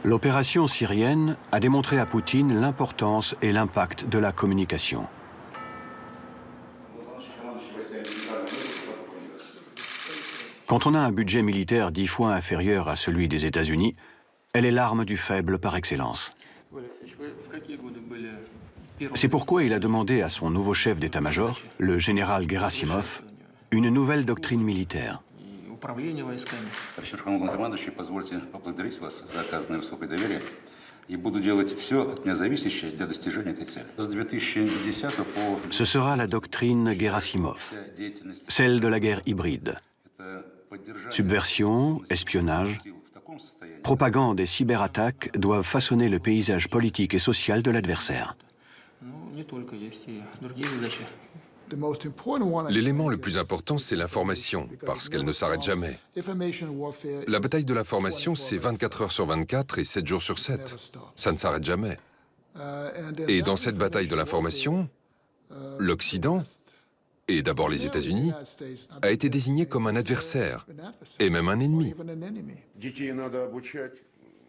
L'opération syrienne a démontré à Poutine l'importance et l'impact de la communication. Quand on a un budget militaire 10 fois inférieur à celui des États-Unis, elle est l'arme du faible par excellence. C'est pourquoi il a demandé à son nouveau chef d'état-major, le général Gerasimov, une nouvelle doctrine militaire. Ce sera la doctrine Gerasimov, celle de la guerre hybride. Subversion, espionnage, propagande et cyberattaques doivent façonner le paysage politique et social de l'adversaire. L'élément le plus important, c'est l'information, parce qu'elle ne s'arrête jamais. La bataille de l'information, c'est 24 heures sur 24 et 7 jours sur 7. Ça ne s'arrête jamais. Et dans cette bataille de l'information, l'Occident, et d'abord les États-Unis, a été désigné comme un adversaire, et même un ennemi.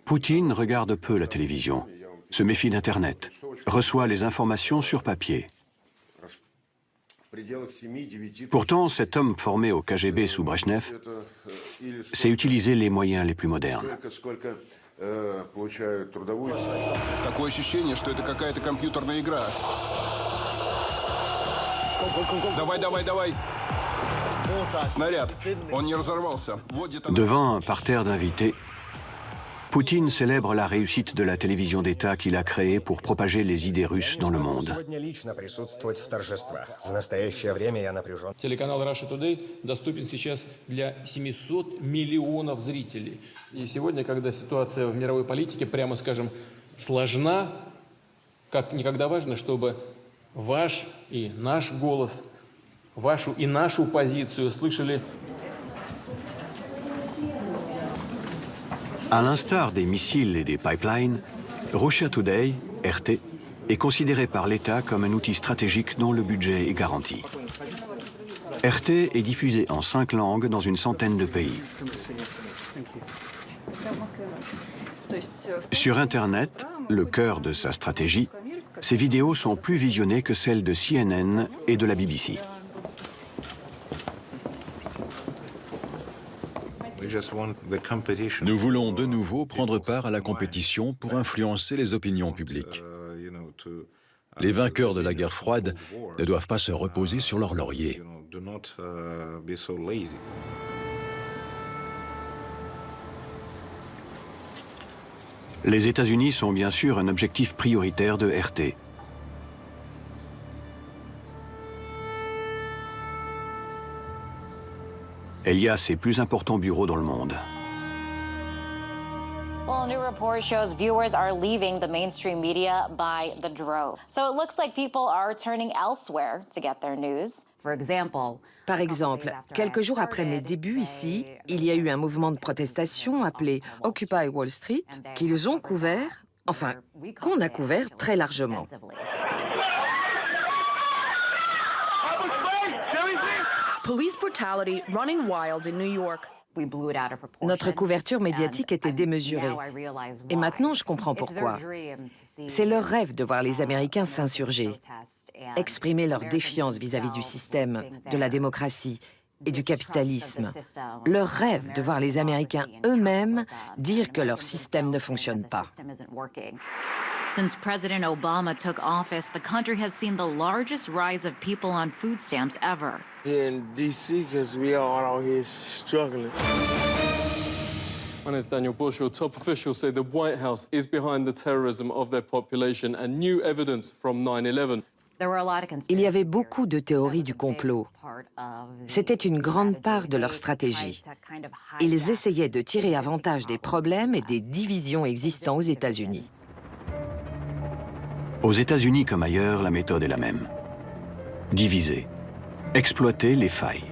Poutine regarde peu la télévision, se méfie d'Internet, reçoit les informations sur papier. Pourtant, cet homme formé au KGB sous Brejnev sait utiliser les moyens les plus modernes. Такое ощущение, что это какая-то компьютерная игра. Давай, давай, давай. Снаряд. Он не разорвался. Devant un parterre d'invités, Poutine célèbre la réussite de la télévision d'État qu'il a créée pour propager les idées russes dans le monde. Телеканал Russia Today доступен сейчас для 700 миллионов зрителей. И сегодня, когда ситуация в мировой политике, прямо скажем, сложна, как никогда важно, чтобы ваш и наш голос, вашу и нашу позицию слышали. À l'instar des missiles et des pipelines, Russia Today, RT, est considéré par l'État comme un outil stratégique dont le budget est garanti. RT est diffusé en 5 langues dans une centaine de pays. Sur Internet, le cœur de sa stratégie, ses vidéos sont plus visionnées que celles de CNN et de la BBC. Nous voulons de nouveau prendre part à la compétition pour influencer les opinions publiques. Les vainqueurs de la guerre froide ne doivent pas se reposer sur leurs lauriers. Les États-Unis sont bien sûr un objectif prioritaire de RT. Elle y a ses plus importants bureaux dans le monde. Well, a new report shows viewers are leaving the mainstream media by the drove. So it looks like people are turning elsewhere to get their news. For example, Par exemple, quelques jours après mes débuts ici, il y a eu un mouvement de protestation appelé Occupy Wall Street, qu'ils ont couvert, enfin, qu'on a couvert très largement. Police brutality running wild in New York. Notre couverture médiatique était démesurée. Et maintenant, je comprends pourquoi. C'est leur rêve de voir les Américains s'insurger, exprimer leur défiance vis-à-vis du système, de la démocratie et du capitalisme. Leur rêve de voir les Américains eux-mêmes dire que leur système ne fonctionne pas. Since President Obama took office, the country has seen the largest rise of people on food stamps ever. Here in D.C., because we are out here struggling. My name is Daniel Bush. Your top officials say the White House is behind the terrorism of their population and new evidence from 9/11. Il y avait beaucoup de théories du complot. C'était une grande part de leur stratégie. Ils essayaient de tirer avantage des problèmes et des divisions existants aux États-Unis. Aux États-Unis comme ailleurs, la méthode est la même. Diviser, exploiter les failles,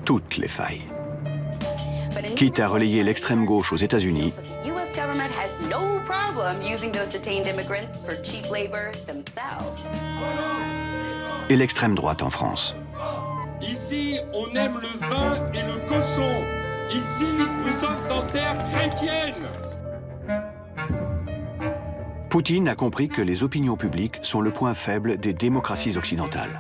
toutes les failles. Quitte à relayer l'extrême gauche aux États-Unis, et l'extrême droite en France. Ici, on aime le vin et le cochon. Ici, nous sommes en terre chrétienne. Poutine a compris que les opinions publiques sont le point faible des démocraties occidentales.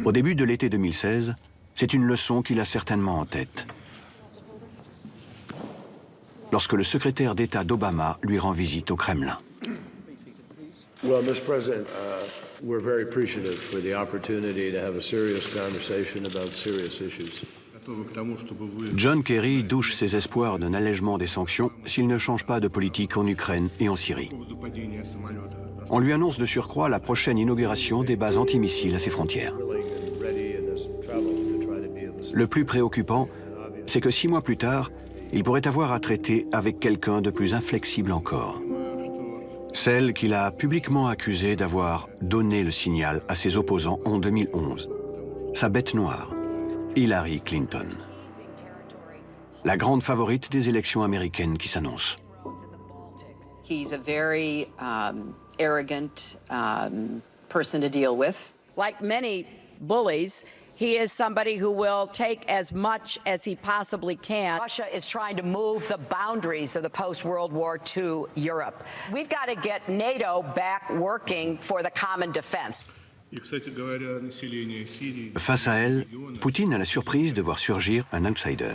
Au début de l'été 2016, c'est une leçon qu'il a certainement en tête. Lorsque le secrétaire d'État d'Obama lui rend visite au Kremlin. Well, Mr. President, we're very appreciative for the opportunity to have a serious conversation about serious issues. John Kerry douche ses espoirs d'un allègement des sanctions s'il ne change pas de politique en Ukraine et en Syrie. On lui annonce de surcroît la prochaine inauguration des bases antimissiles à ses frontières. Le plus préoccupant, c'est que 6 mois plus tard, il pourrait avoir à traiter avec quelqu'un de plus inflexible encore. Celle qu'il a publiquement accusée d'avoir donné le signal à ses opposants en 2011. Sa bête noire, Hillary Clinton. La grande favorite des élections américaines qui s'annoncent. He's a very arrogant person to deal with. Like many bullies, he is somebody who will take as much as he possibly can. Russia is trying to move the boundaries of the post-World War II Europe. We've got to get NATO back working for the common defense. Face à elle, Poutine a la surprise de voir surgir un outsider.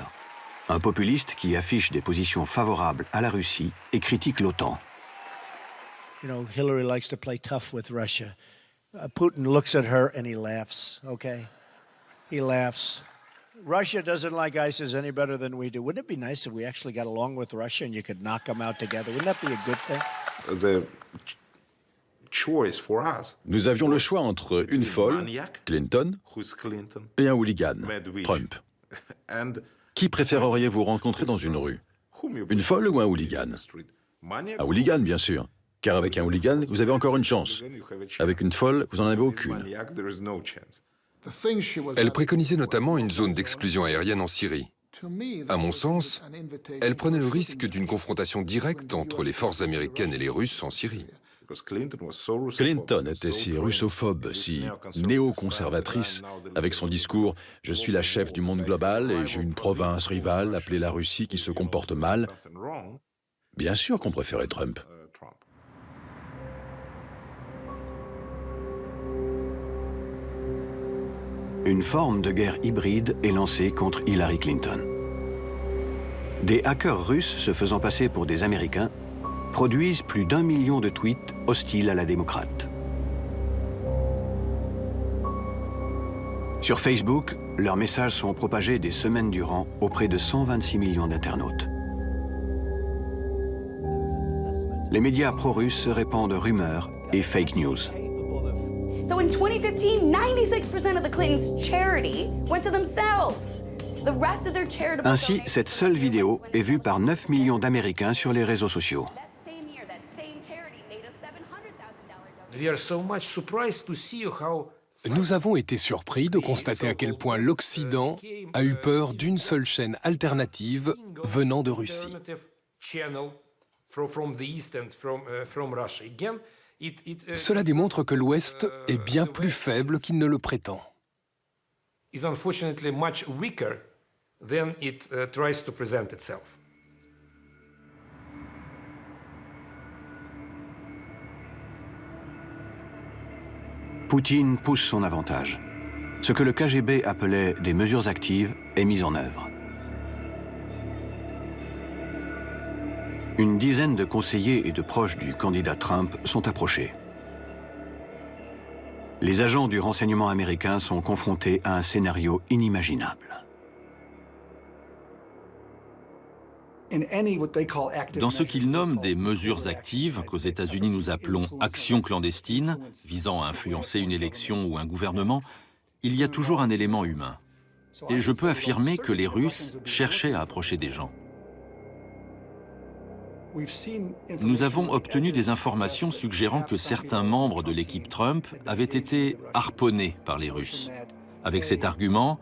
Un populiste qui affiche des positions favorables à la Russie et critique l'OTAN. You know, Hillary likes to play tough with Russia. Putin looks at her and he laughs, okay? He laughs. Russia doesn't like ISIS any better than we do. Wouldn't it be nice if we actually got along with Russia and you could knock them out together? Wouldn't that be a good thing? Nous avions le choix entre une folle, Clinton, et un hooligan, Trump. Qui préféreriez-vous rencontrer dans une rue? Une folle ou un hooligan? Un hooligan, bien sûr, car avec un hooligan, vous avez encore une chance. Avec une folle, vous n'en avez aucune. Elle préconisait notamment une zone d'exclusion aérienne en Syrie. À mon sens, elle prenait le risque d'une confrontation directe entre les forces américaines et les Russes en Syrie. Clinton était si russophobe, si néoconservatrice, avec son discours « Je suis la chef du monde global et j'ai une province rivale appelée la Russie qui se comporte mal ». Bien sûr qu'on préférait Trump. Une forme de guerre hybride est lancée contre Hillary Clinton. Des hackers russes se faisant passer pour des Américains produisent plus d'1 million de tweets hostiles à la démocrate. Sur Facebook, leurs messages sont propagés des semaines durant auprès de 126 millions d'internautes. Les médias pro-russes répandent rumeurs et fake news. So in 2015, 96% of the Clintons' charity went to themselves. The rest of their charitable Ainsi, cette seule vidéo est vue par 9 millions d'Américains sur les réseaux sociaux. Nous avons été surpris de constater à quel point l'Occident a eu peur d'une seule chaîne alternative venant de Russie. Cela démontre que l'Ouest est bien plus faible qu'il ne le prétend. Poutine pousse son avantage. Ce que le KGB appelait des mesures actives est mis en œuvre. Une dizaine de conseillers et de proches du candidat Trump sont approchés. Les agents du renseignement américain sont confrontés à un scénario inimaginable. Dans ce qu'ils nomment des mesures actives, qu'aux États-Unis nous appelons actions clandestines, visant à influencer une élection ou un gouvernement, il y a toujours un élément humain. Et je peux affirmer que les Russes cherchaient à approcher des gens. Nous avons obtenu des informations suggérant que certains membres de l'équipe Trump avaient été harponnés par les Russes. Avec cet argument,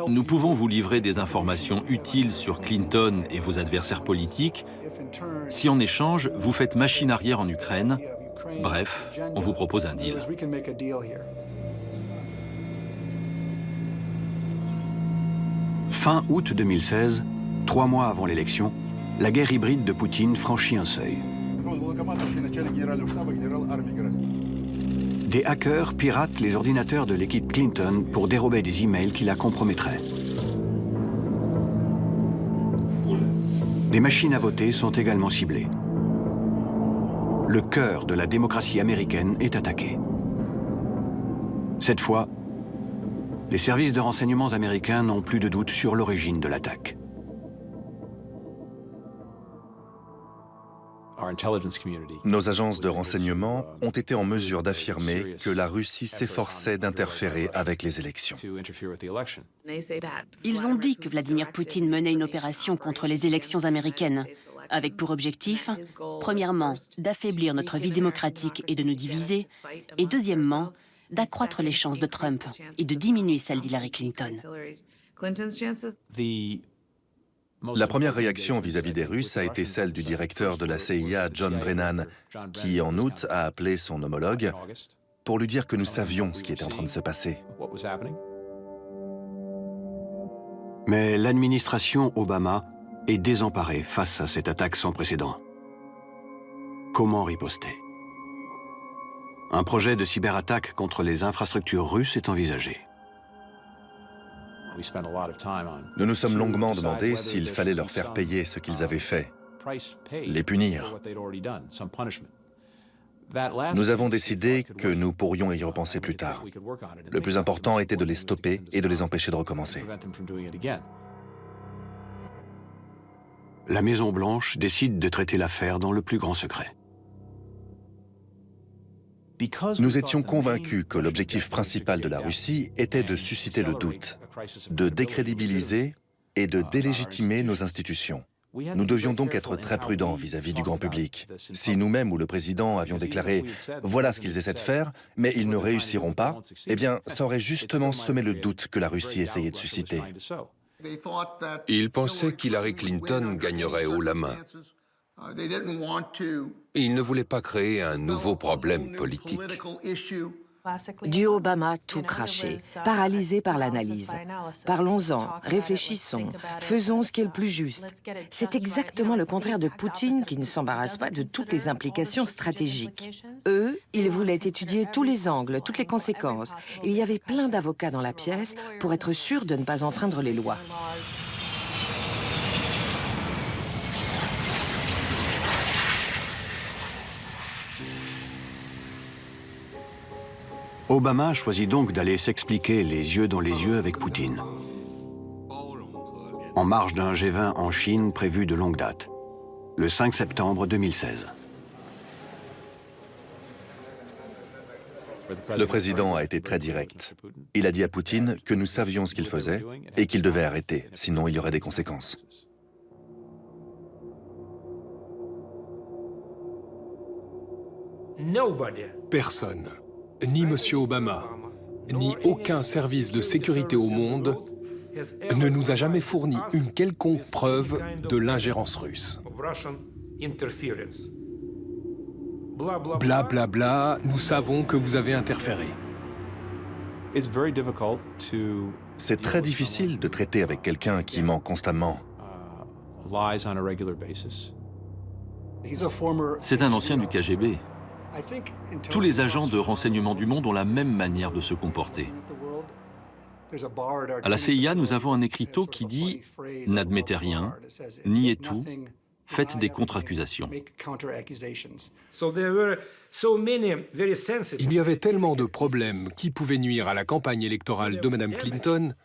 nous pouvons vous livrer des informations utiles sur Clinton et vos adversaires politiques si en échange vous faites machine arrière en Ukraine. Bref, on vous propose un deal. Fin août 2016, 3 mois avant l'élection, la guerre hybride de Poutine franchit un seuil. Des hackers piratent les ordinateurs de l'équipe Clinton pour dérober des emails qui la compromettraient. Des machines à voter sont également ciblées. Le cœur de la démocratie américaine est attaqué. Cette fois, les services de renseignements américains n'ont plus de doute sur l'origine de l'attaque. Nos agences de renseignement ont été en mesure d'affirmer que la Russie s'efforçait d'interférer avec les élections. Ils ont dit que Vladimir Poutine menait une opération contre les élections américaines, avec pour objectif, premièrement, d'affaiblir notre vie démocratique et de nous diviser, et deuxièmement, d'accroître les chances de Trump et de diminuer celles d'Hillary Clinton. La première réaction vis-à-vis des Russes a été celle du directeur de la CIA, John Brennan, qui en août a appelé son homologue pour lui dire que nous savions ce qui était en train de se passer. Mais l'administration Obama est désemparée face à cette attaque sans précédent. Comment riposter? Un projet de cyberattaque contre les infrastructures russes est envisagé. Nous nous sommes longuement demandé s'il fallait leur faire payer ce qu'ils avaient fait, les punir. Nous avons décidé que nous pourrions y repenser plus tard. Le plus important était de les stopper et de les empêcher de recommencer. La Maison-Blanche décide de traiter l'affaire dans le plus grand secret. Nous étions convaincus que l'objectif principal de la Russie était de susciter le doute, de décrédibiliser et de délégitimer nos institutions. Nous devions donc être très prudents vis-à-vis du grand public. Si nous-mêmes ou le président avions déclaré « voilà ce qu'ils essaient de faire, mais ils ne réussiront pas », eh bien, ça aurait justement semé le doute que la Russie essayait de susciter. Ils pensaient qu'Hillary Clinton gagnerait haut la main. Ils ne voulaient pas créer un nouveau problème politique. Du Obama tout craché, paralysé par l'analyse. Parlons-en, réfléchissons, faisons ce qui est le plus juste. C'est exactement le contraire de Poutine qui ne s'embarrasse pas de toutes les implications stratégiques. Eux, ils voulaient étudier tous les angles, toutes les conséquences. Il y avait plein d'avocats dans la pièce pour être sûr de ne pas enfreindre les lois. Obama choisit donc d'aller s'expliquer les yeux dans les yeux avec Poutine, en marge d'un G20 en Chine prévu de longue date, le 5 septembre 2016. Le président a été très direct. Il a dit à Poutine que nous savions ce qu'il faisait et qu'il devait arrêter, sinon il y aurait des conséquences. Personne, ni M. Obama, ni aucun service de sécurité au monde ne nous a jamais fourni une quelconque preuve de l'ingérence russe. Bla bla bla, nous savons que vous avez interféré. C'est très difficile de traiter avec quelqu'un qui ment constamment. C'est un ancien du KGB. Tous les agents de renseignement du monde ont la même manière de se comporter. À la CIA, nous avons un écriteau qui dit « N'admettez rien, niez tout, faites des contre-accusations ». Il y avait tellement de problèmes qui pouvaient nuire à la campagne électorale de Mme Clinton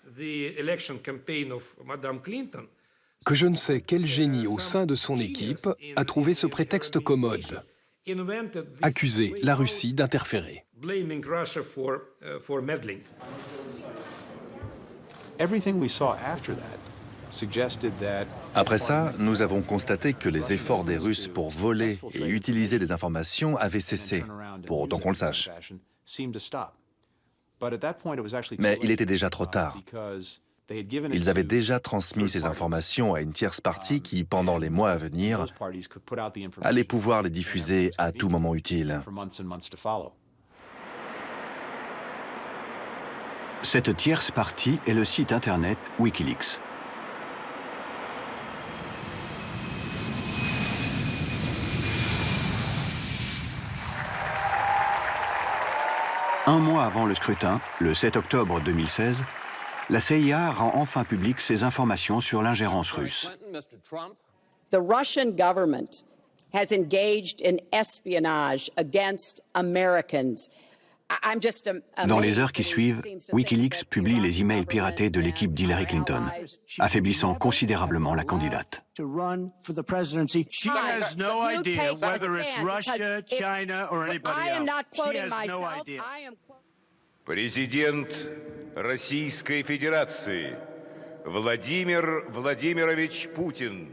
que je ne sais quel génie au sein de son équipe a trouvé ce prétexte commode. Accuser la Russie d'interférer. Après ça, nous avons constaté que les efforts des Russes pour voler et utiliser des informations avaient cessé, pour autant qu'on le sache. Mais il était déjà trop tard. Ils avaient déjà transmis ces informations à une tierce partie qui, pendant les mois à venir, allait pouvoir les diffuser à tout moment utile. Cette tierce partie est le site internet Wikileaks. Un mois avant le scrutin, le 7 octobre 2016, la CIA rend enfin public ses informations sur l'ingérence russe. The Russian government has engaged in espionage against Americans. Dans les heures qui suivent, Wikileaks publie les emails piratés de l'équipe d'Hillary Clinton, affaiblissant considérablement la candidate. Президент Российской Федерации Владимир Владимирович Путин.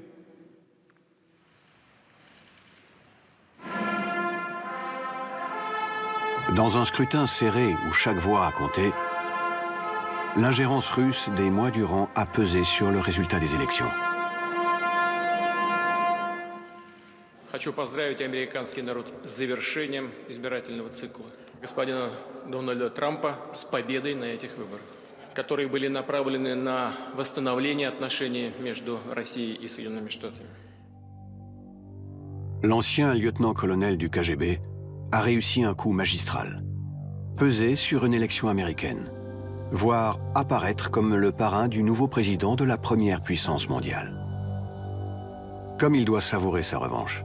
Dans un scrutin serré où chaque voix a compté, l'ingérence russe des mois durant a pesé sur le résultat des élections. Хочу поздравить американский народ с завершением избирательного цикла. Господина Дональда Трампа с победой на этих выборах, которые были направлены на восстановление отношений между Россией и Соединенными Штатами. L'ancien lieutenant-colonel du KGB a réussi un coup magistral. Peser sur une élection américaine, voire apparaître comme le parrain du nouveau président de la première puissance mondiale. Comme il doit savourer sa revanche.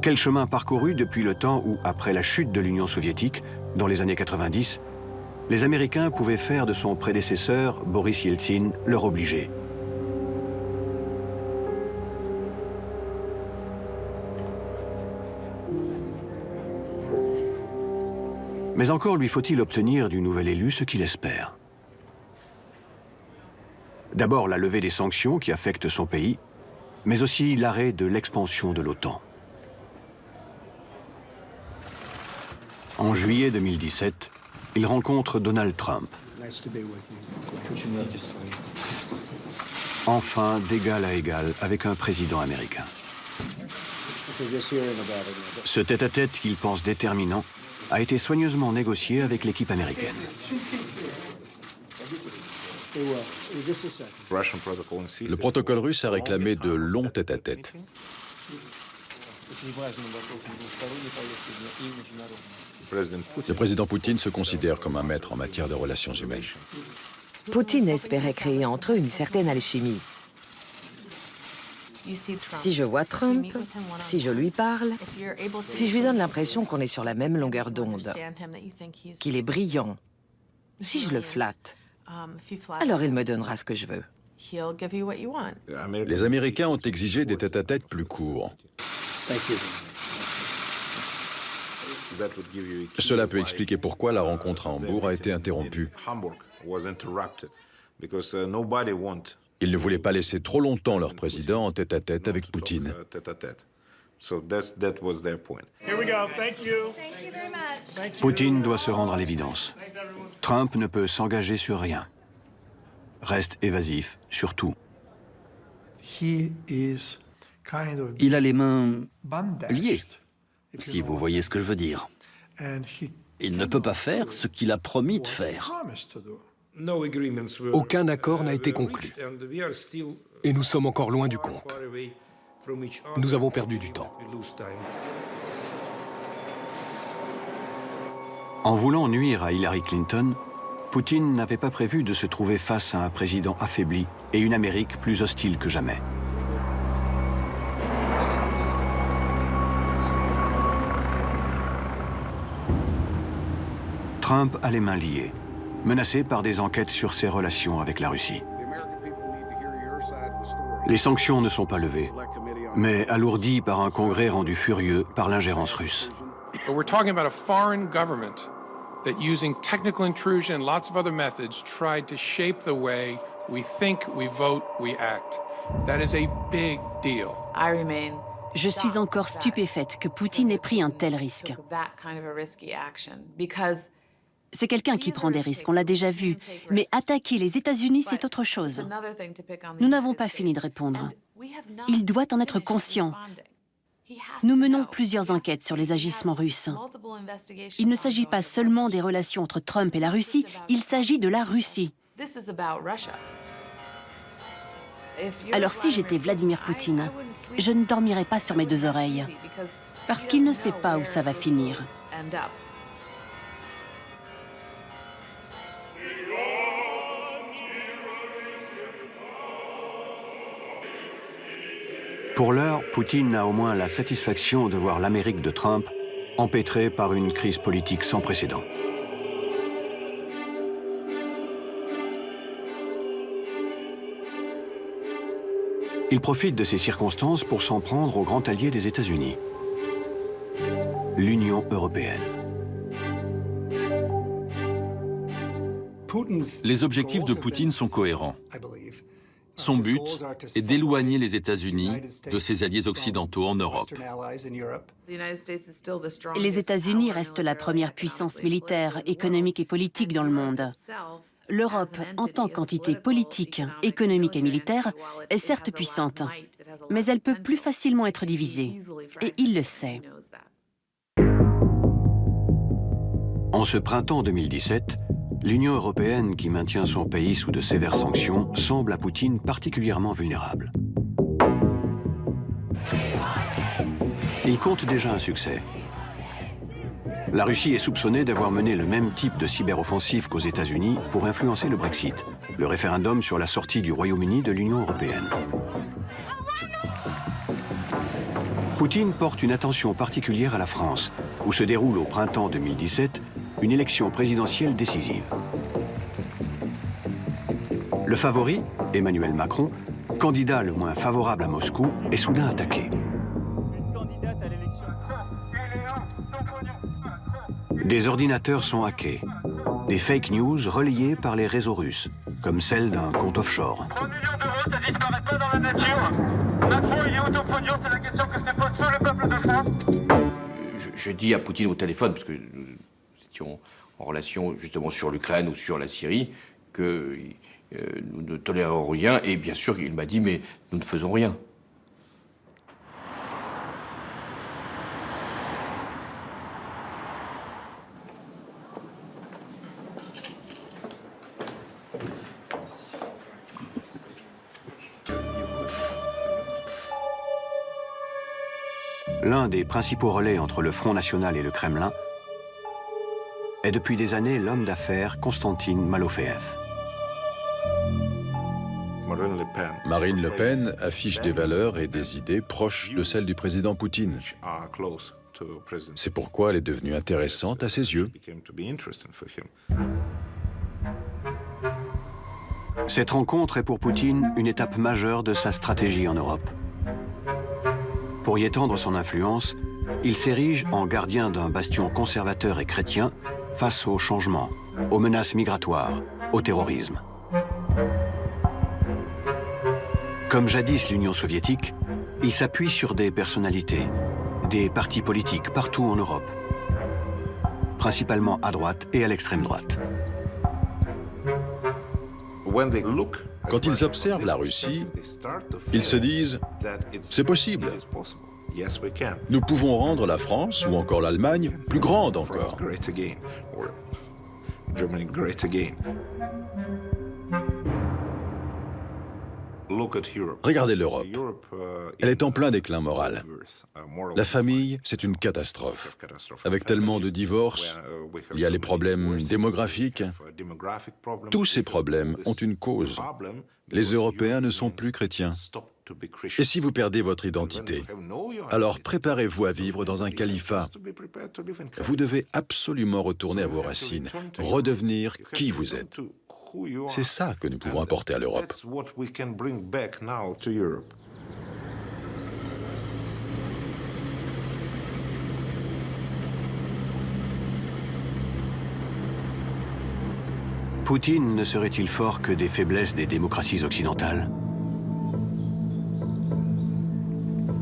Quel chemin parcouru depuis le temps où, après la chute de l'Union soviétique, dans les années 90, les Américains pouvaient faire de son prédécesseur, Boris Yeltsin, leur obligé. Mais encore lui faut-il obtenir du nouvel élu ce qu'il espère. D'abord la levée des sanctions qui affectent son pays, mais aussi l'arrêt de l'expansion de l'OTAN. En juillet 2017, il rencontre Donald Trump. Enfin, d'égal à égal avec un président américain. Ce tête-à-tête qu'il pense déterminant a été soigneusement négocié avec l'équipe américaine. Le protocole russe a réclamé de longs tête-à-tête. Le président Poutine se considère comme un maître en matière de relations humaines. Poutine espérait créer entre eux une certaine alchimie. Si je vois Trump, si je lui parle, si je lui donne l'impression qu'on est sur la même longueur d'onde, qu'il est brillant, si je le flatte, alors il me donnera ce que je veux. Les Américains ont exigé des tête-à-tête plus courts. Cela peut expliquer pourquoi la rencontre à Hambourg a été interrompue. Ils ne voulaient pas laisser trop longtemps leur président en tête-à-tête avec Poutine. Poutine doit se rendre à l'évidence. Trump ne peut s'engager sur rien. Reste évasif sur tout. Il a les mains liées, si vous voyez ce que je veux dire. Il ne peut pas faire ce qu'il a promis de faire. Aucun accord n'a été conclu. Et nous sommes encore loin du compte. Nous avons perdu du temps. En voulant nuire à Hillary Clinton, Poutine n'avait pas prévu de se trouver face à un président affaibli et une Amérique plus hostile que jamais. Trump a les mains liées, menacé par des enquêtes sur ses relations avec la Russie. Les sanctions ne sont pas levées, mais alourdies par un Congrès rendu furieux par l'ingérence russe. We're talking about a foreign government that, using technical intrusion and lots of other methods, tried to shape the way we think, we vote, we act. That is a big deal. Je suis encore stupéfaite que Poutine ait pris un tel risque. C'est quelqu'un qui prend des risques, on l'a déjà vu. Mais attaquer les États-Unis, c'est autre chose. Nous n'avons pas fini de répondre. Il doit en être conscient. Nous menons plusieurs enquêtes sur les agissements russes. Il ne s'agit pas seulement des relations entre Trump et la Russie, il s'agit de la Russie. Alors si j'étais Vladimir Poutine, je ne dormirais pas sur mes deux oreilles, parce qu'il ne sait pas où ça va finir. Pour l'heure, Poutine a au moins la satisfaction de voir l'Amérique de Trump empêtrée par une crise politique sans précédent. Il profite de ces circonstances pour s'en prendre au grand allié des États-Unis, l'Union européenne. Les objectifs de Poutine sont cohérents. Son but est d'éloigner les États-Unis de ses alliés occidentaux en Europe. Les États-Unis restent la première puissance militaire, économique et politique dans le monde. L'Europe, en tant qu'entité politique, économique et militaire, est certes puissante, mais elle peut plus facilement être divisée. Et il le sait. En ce printemps 2017, l'Union européenne, qui maintient son pays sous de sévères sanctions, semble à Poutine particulièrement vulnérable. Il compte déjà un succès. La Russie est soupçonnée d'avoir mené le même type de cyberoffensive qu'aux États-Unis pour influencer le Brexit, le référendum sur la sortie du Royaume-Uni de l'Union européenne. Poutine porte une attention particulière à la France, où se déroule au printemps 2017 une élection présidentielle décisive. Le favori, Emmanuel Macron, candidat le moins favorable à Moscou, est soudain attaqué. Des ordinateurs sont hackés, des fake news relayées par les réseaux russes, comme celle d'un compte offshore. 100 millions d'euros, ça disparaît pas dans la nature. Macron, il est où ton pognon? C'est la question que se pose tout le peuple de France. Je dis à Poutine au téléphone, parce que nous étions en relation justement sur l'Ukraine ou sur la Syrie, que nous ne tolérons rien, et bien sûr, il m'a dit, mais nous ne faisons rien. L'un des principaux relais entre le Front National et le Kremlin est depuis des années l'homme d'affaires Konstantin Malofeev. Marine Le Pen affiche des valeurs et des idées proches de celles du président Poutine. C'est pourquoi elle est devenue intéressante à ses yeux. Cette rencontre est pour Poutine une étape majeure de sa stratégie en Europe. Pour y étendre son influence, il s'érige en gardien d'un bastion conservateur et chrétien face aux changements, aux menaces migratoires, au terrorisme. Comme jadis l'Union soviétique, il s'appuie sur des personnalités, des partis politiques partout en Europe, principalement à droite et à l'extrême droite. Quand ils observent la Russie, ils se disent « c'est possible ». Nous pouvons rendre la France, ou encore l'Allemagne, plus grande encore. Regardez l'Europe. Elle est en plein déclin moral. La famille, c'est une catastrophe. Avec tellement de divorces, il y a les problèmes démographiques. Tous ces problèmes ont une cause. Les Européens ne sont plus chrétiens. Et si vous perdez votre identité, alors préparez-vous à vivre dans un califat. Vous devez absolument retourner à vos racines, redevenir qui vous êtes. C'est ça que nous pouvons apporter à l'Europe. Poutine ne serait-il fort que des faiblesses des démocraties occidentales?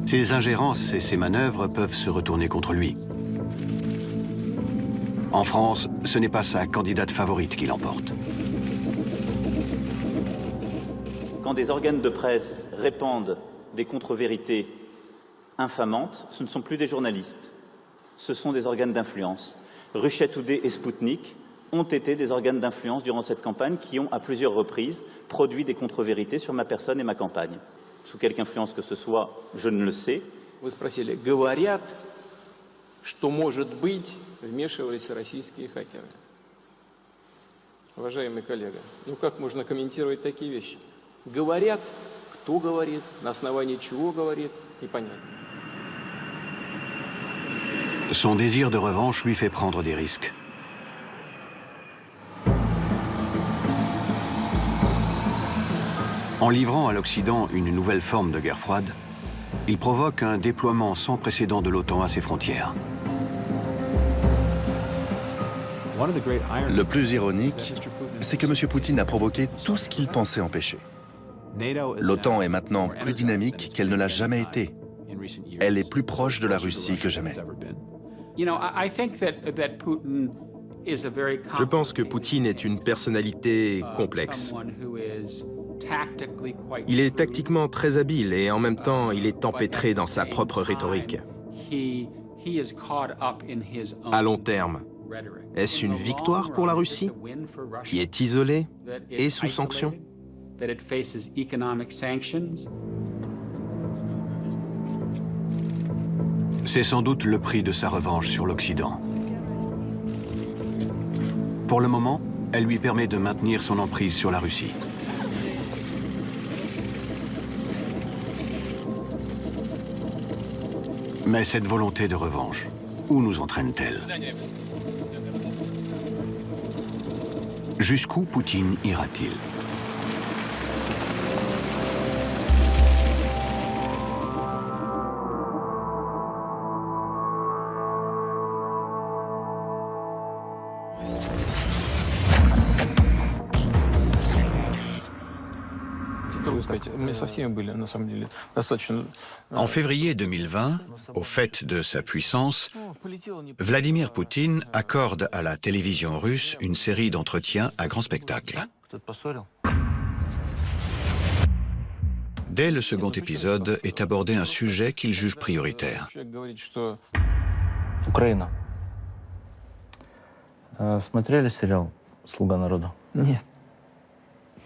Ses ingérences et ses manœuvres peuvent se retourner contre lui. En France, ce n'est pas sa candidate favorite qui l'emporte. Quand des organes de presse répandent des contre-vérités infamantes, ce ne sont plus des journalistes, ce sont des organes d'influence. Russia Today et Sputnik ont été des organes d'influence durant cette campagne qui ont, à plusieurs reprises, produit des contre-vérités sur ma personne et ma campagne. Sous quelque influence que ce soit, je ne le sais. Вы спросили, говорят, что, может быть, вмешивались российские хакеры. Уважаемый коллега, ну как можно комментировать такие вещи? Говорят, кто говорит, на основании чего говорит, непонятно. Son désir de revanche lui fait prendre des risques. En livrant à l'Occident une nouvelle forme de guerre froide, il provoque un déploiement sans précédent de l'OTAN à ses frontières. Le plus ironique, c'est que M. Poutine a provoqué tout ce qu'il pensait empêcher. L'OTAN est maintenant plus dynamique qu'elle ne l'a jamais été. Elle est plus proche de la Russie que jamais. Je pense que Poutine est une personnalité complexe. Il est tactiquement très habile et en même temps, il est empêtré dans sa propre rhétorique. À long terme, est-ce une victoire pour la Russie, qui est isolée et sous sanctions? C'est sans doute le prix de sa revanche sur l'Occident. Pour le moment, elle lui permet de maintenir son emprise sur la Russie. Mais cette volonté de revanche, où nous entraîne-t-elle? Jusqu'où Poutine ira-t-il? En février 2020, au fait de sa puissance, Vladimir Poutine accorde à la télévision russe une série d'entretiens à grand spectacle. Dès le second épisode est abordé un sujet qu'il juge prioritaire. Украина. Смотрели сериал «Слуга народа»? Нет.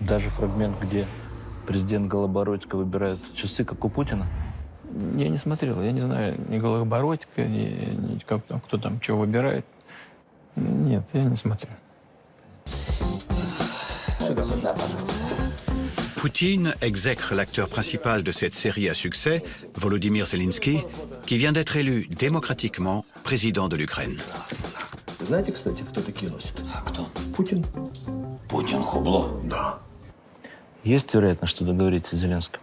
Даже фрагмент, где президент Голобородько выбирает часы, как у Путина? Я не смотрел, я не знаю ни Голобородько, ни как там, кто там что выбирает. Нет, я не смотрел. Сюда, пожалуйста. Poutine exècre l'acteur principal de cette série à succès, Volodymyr Zelensky, qui vient d'être élu démocratiquement président de l'Ukraine. Знаете, кстати, кто такие носит? Кто? Путин. Путин хубло? Да. Есть вероятность, что договоритесь с Зеленским?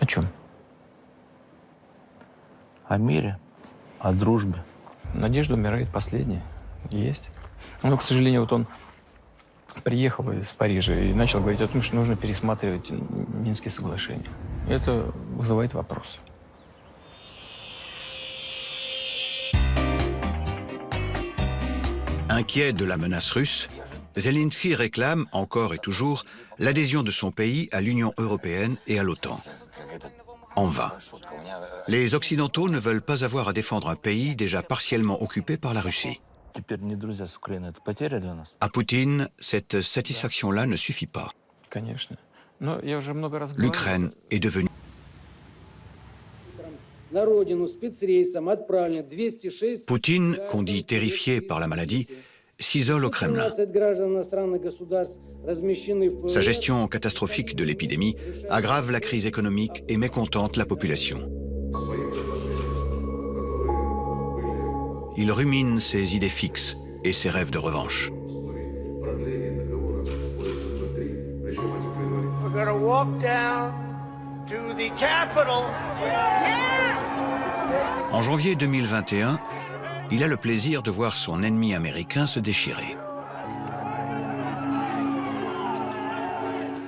О чем? О мире О дружбе. Надежда умирает последняя. Есть. Но, к сожалению, вот он приехал из Парижа и начал говорить о том, что нужно пересматривать Минские соглашения. Это вызывает вопросы. Inquiet de la menace russe, Zelensky réclame encore et toujours l'adhésion de son pays à l'Union européenne et à l'OTAN. En vain. Les Occidentaux ne veulent pas avoir à défendre un pays déjà partiellement occupé par la Russie. À Poutine, cette satisfaction-là ne suffit pas. L'Ukraine est devenue... Poutine, qu'on dit terrifié par la maladie, s'isole au Kremlin. Sa gestion catastrophique de l'épidémie aggrave la crise économique et mécontente la population. Il rumine ses idées fixes et ses rêves de revanche. En janvier 2021, il a le plaisir de voir son ennemi américain se déchirer.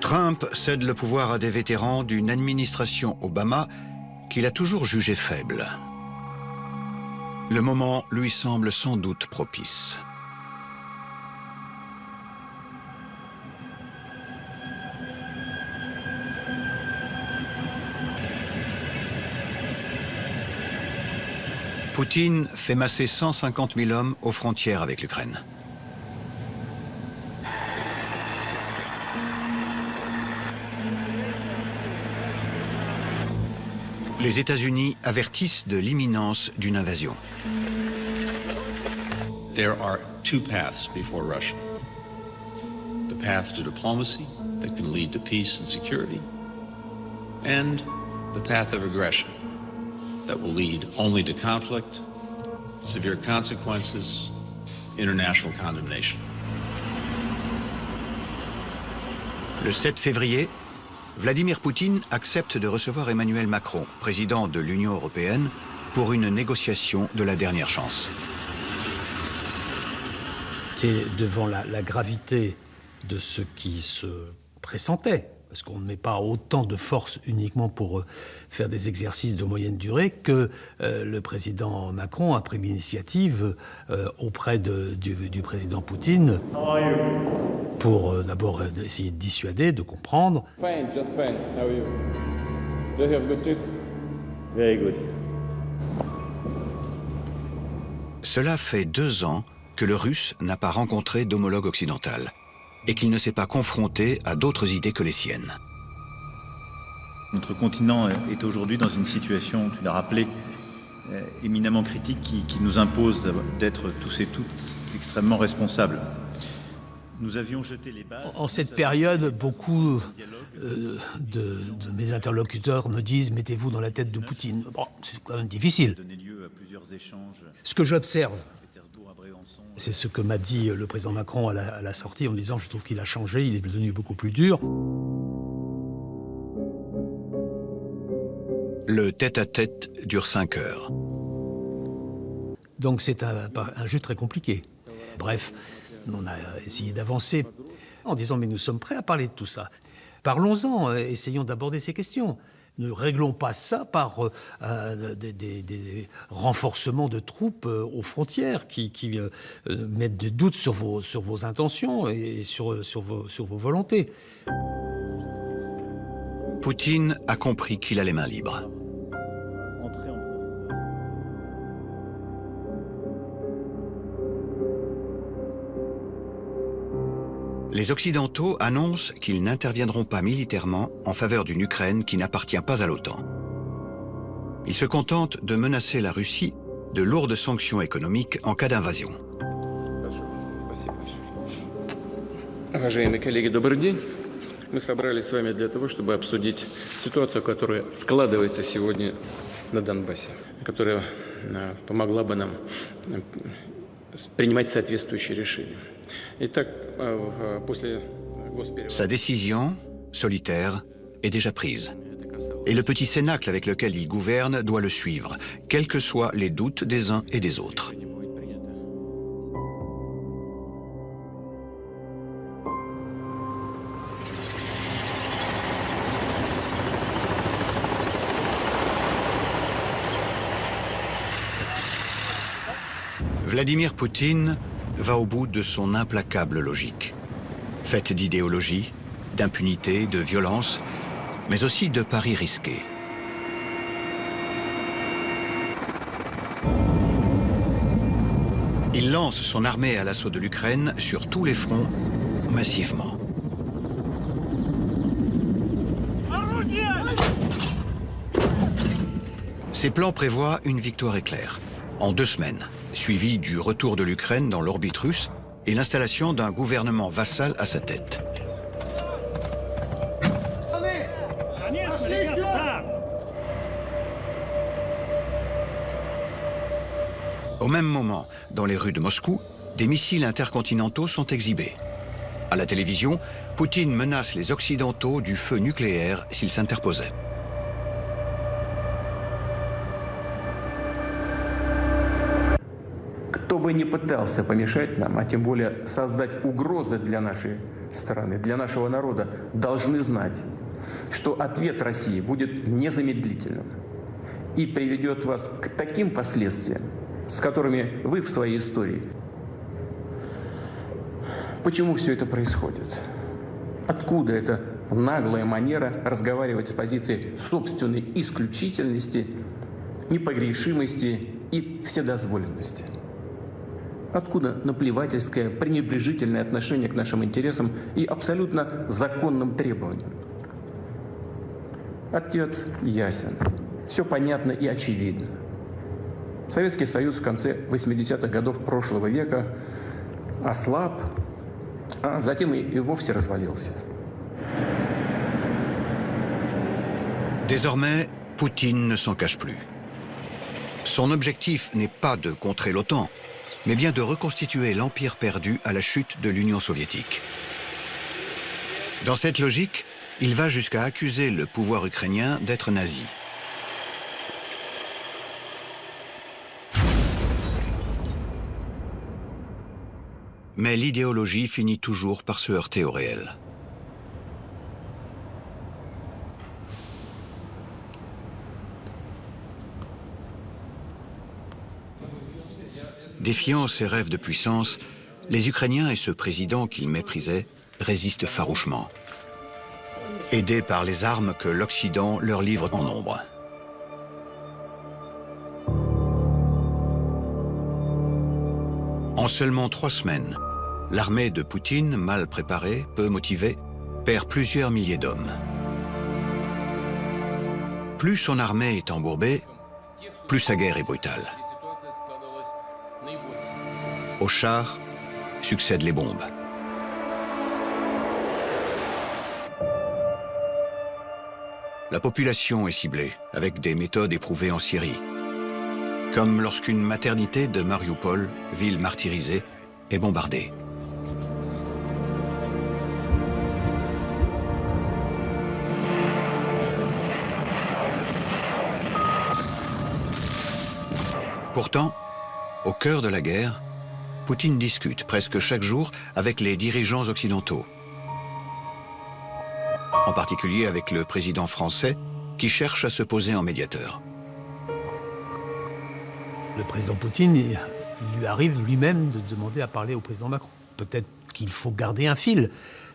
Trump cède le pouvoir à des vétérans d'une administration Obama qu'il a toujours jugé faible. Le moment lui semble sans doute propice. Poutine fait masser 150 000 hommes aux frontières avec l'Ukraine. Les États-Unis avertissent de l'imminence d'une invasion. There are two paths before Russia. The path to diplomacy that can lead to peace and security, and the path of aggression that will lead only to conflict, severe consequences, international condemnation. Le 7 février, Vladimir Poutine accepte de recevoir Emmanuel Macron, président de l'Union européenne, pour une négociation de la dernière chance. C'est devant la gravité de ce qui se pressentait, parce qu'on ne met pas autant de force uniquement pour faire des exercices de moyenne durée, que le président Macron a pris l'initiative auprès du président Poutine pour d'abord essayer de dissuader, de comprendre. Fine, just fine. How are you? Do you have a good trip? Very good. Cela fait 2 ans que le Russe n'a pas rencontré d'homologue occidental et qu'il ne s'est pas confronté à d'autres idées que les siennes. Notre continent est aujourd'hui dans une situation, tu l'as rappelé, éminemment critique qui nous impose d'être tous et toutes extrêmement responsables. Nous avions jeté les bases... En cette période, beaucoup de mes interlocuteurs me disent « mettez-vous dans la tête de Poutine ». Bon, c'est quand même difficile. Ce que j'observe, c'est ce que m'a dit le président Macron à la sortie en disant « je trouve qu'il a changé, il est devenu beaucoup plus dur ». Le tête-à-tête dure 5 heures. Donc c'est un jeu très compliqué. Bref, on a essayé d'avancer en disant « mais nous sommes prêts à parler de tout ça. Parlons-en, essayons d'aborder ces questions. Ne réglons pas ça par des renforcements de troupes aux frontières qui mettent des doutes sur vos intentions et sur vos volontés. » Poutine a compris qu'il a les mains libres. Les Occidentaux annoncent qu'ils n'interviendront pas militairement en faveur d'une Ukraine qui n'appartient pas à l'OTAN. Ils se contentent de menacer la Russie de lourdes sanctions économiques en cas d'invasion. Уважаемые коллеги, добрый день. Мы собрались с вами для того, чтобы обсудить ситуацию, которая складывается сегодня на Донбассе, которая помогла бы нам принимать соответствующие решения. Итак, после госпереворота... Sa décision, solitaire, est déjà prise. Et le petit cénacle avec lequel il gouverne doit le suivre, quels que soient les doutes des uns et des autres. Vladimir Poutine va au bout de son implacable logique, faite d'idéologie, d'impunité, de violence, mais aussi de paris risqués. Il lance son armée à l'assaut de l'Ukraine sur tous les fronts, massivement. Ses plans prévoient une victoire éclair, en 2 semaines, suivie du retour de l'Ukraine dans l'orbite russe et l'installation d'un gouvernement vassal à sa tête. Au même moment, dans les rues de Moscou, des missiles intercontinentaux sont exhibés. À la télévision, Poutine menace les Occidentaux du feu nucléaire s'ils s'interposaient. Кто бы ни пытался помешать нам, а тем более создать угрозы для нашей страны, для нашего народа, должны знать, что ответ России будет незамедлительным и приведет вас к таким последствиям, с которыми вы в своей истории. Почему все это происходит? Откуда эта наглая манера разговаривать с позиции собственной исключительности, непогрешимости и вседозволенности? Откуда наплевательское, пренебрежительное отношение к нашим интересам и абсолютно законным требованиям? Ответ ясен. Все понятно и очевидно. Советский Союз в конце 80-х годов прошлого века ослаб, а затем и вовсе развалился. Désormais, Poutine ne s'en cache plus. Son objectif n'est pas de contrer l'OTAN, mais bien de reconstituer l'empire perdu à la chute de l'Union soviétique. Dans cette logique, il va jusqu'à accuser le pouvoir ukrainien d'être nazi. Mais l'idéologie finit toujours par se heurter au réel. Défiant ses rêves de puissance, les Ukrainiens et ce président qu'ils méprisaient résistent farouchement, aidés par les armes que l'Occident leur livre en nombre. En seulement 3 semaines, l'armée de Poutine, mal préparée, peu motivée, perd plusieurs milliers d'hommes. Plus son armée est embourbée, plus sa guerre est brutale. Aux chars succèdent les bombes. La population est ciblée, avec des méthodes éprouvées en Syrie. Comme lorsqu'une maternité de Mariupol, ville martyrisée, est bombardée. Pourtant, au cœur de la guerre, Poutine discute presque chaque jour avec les dirigeants occidentaux. En particulier avec le président français, qui cherche à se poser en médiateur. Le président Poutine, il lui arrive lui-même de demander à parler au président Macron. Peut-être qu'il faut garder un fil,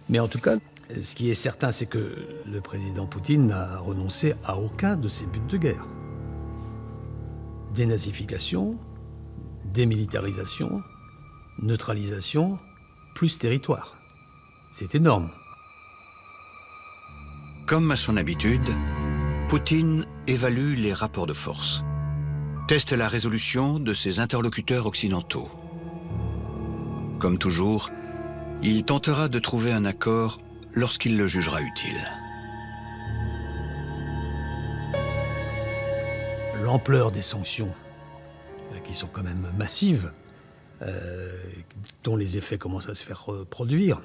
mais en tout cas, ce qui est certain, c'est que le président Poutine n'a renoncé à aucun de ses buts de guerre. Dénazification, démilitarisation, neutralisation, plus territoire. C'est énorme. Comme à son habitude, Poutine évalue les rapports de force, teste la résolution de ses interlocuteurs occidentaux. Comme toujours, il tentera de trouver un accord lorsqu'il le jugera utile. L'ampleur des sanctions, qui sont quand même massives, dont les effets commencent à se faire produire,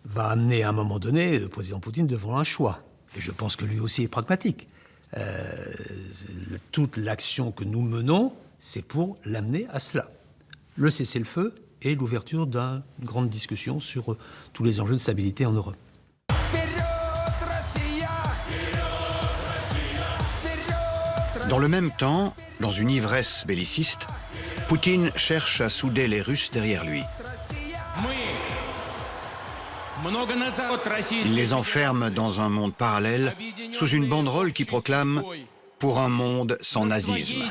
va amener à un moment donné le président Poutine devant un choix. Et je pense que lui aussi est pragmatique. Toute l'action que nous menons, c'est pour l'amener à cela. Le cessez-le-feu et l'ouverture d'une grande discussion sur tous les enjeux de stabilité en Europe. Dans le même temps, dans une ivresse belliciste, Poutine cherche à souder les Russes derrière lui. Il les enferme dans un monde parallèle sous une banderole qui proclame « Pour un monde sans nazisme ».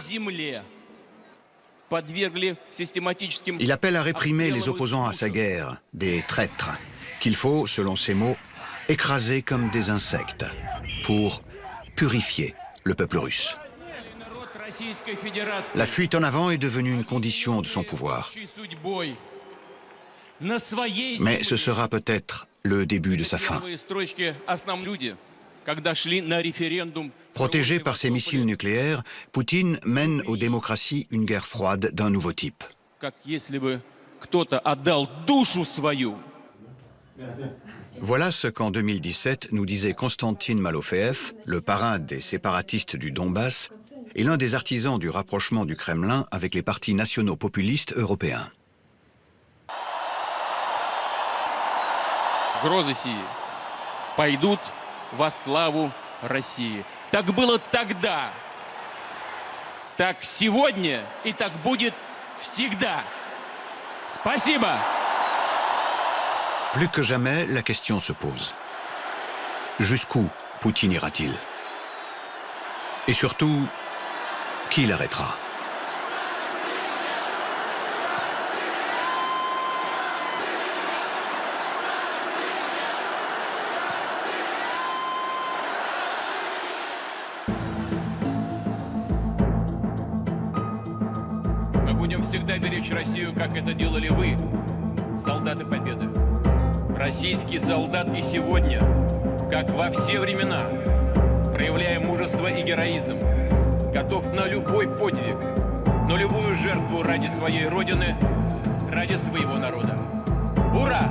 Il appelle à réprimer les opposants à sa guerre, des traîtres, qu'il faut, selon ses mots, écraser comme des insectes, pour purifier le peuple russe. La fuite en avant est devenue une condition de son pouvoir. Mais ce sera peut-être le début de sa fin. Protégé par ses missiles nucléaires, Poutine mène aux démocraties une guerre froide d'un nouveau type. Voilà ce qu'en 2017 nous disait Konstantin Malofeev, le parrain des séparatistes du Donbass et l'un des artisans du rapprochement du Kremlin avec les partis nationaux populistes européens. Грозы сии пойдут во славу России. Так было тогда, так сегодня и так будет всегда. Спасибо! Plus que jamais, la question se pose. Jusqu'où Poutine ira-t-il? Et surtout, qui l'arrêtera? Мы будем всегда беречь Россию, как это делали вы, солдаты Победы. Российский солдат и сегодня, как во все времена, проявляя мужество и героизм, готов на любой подвиг, на любую жертву ради своей Родины, ради своего народа. Ура!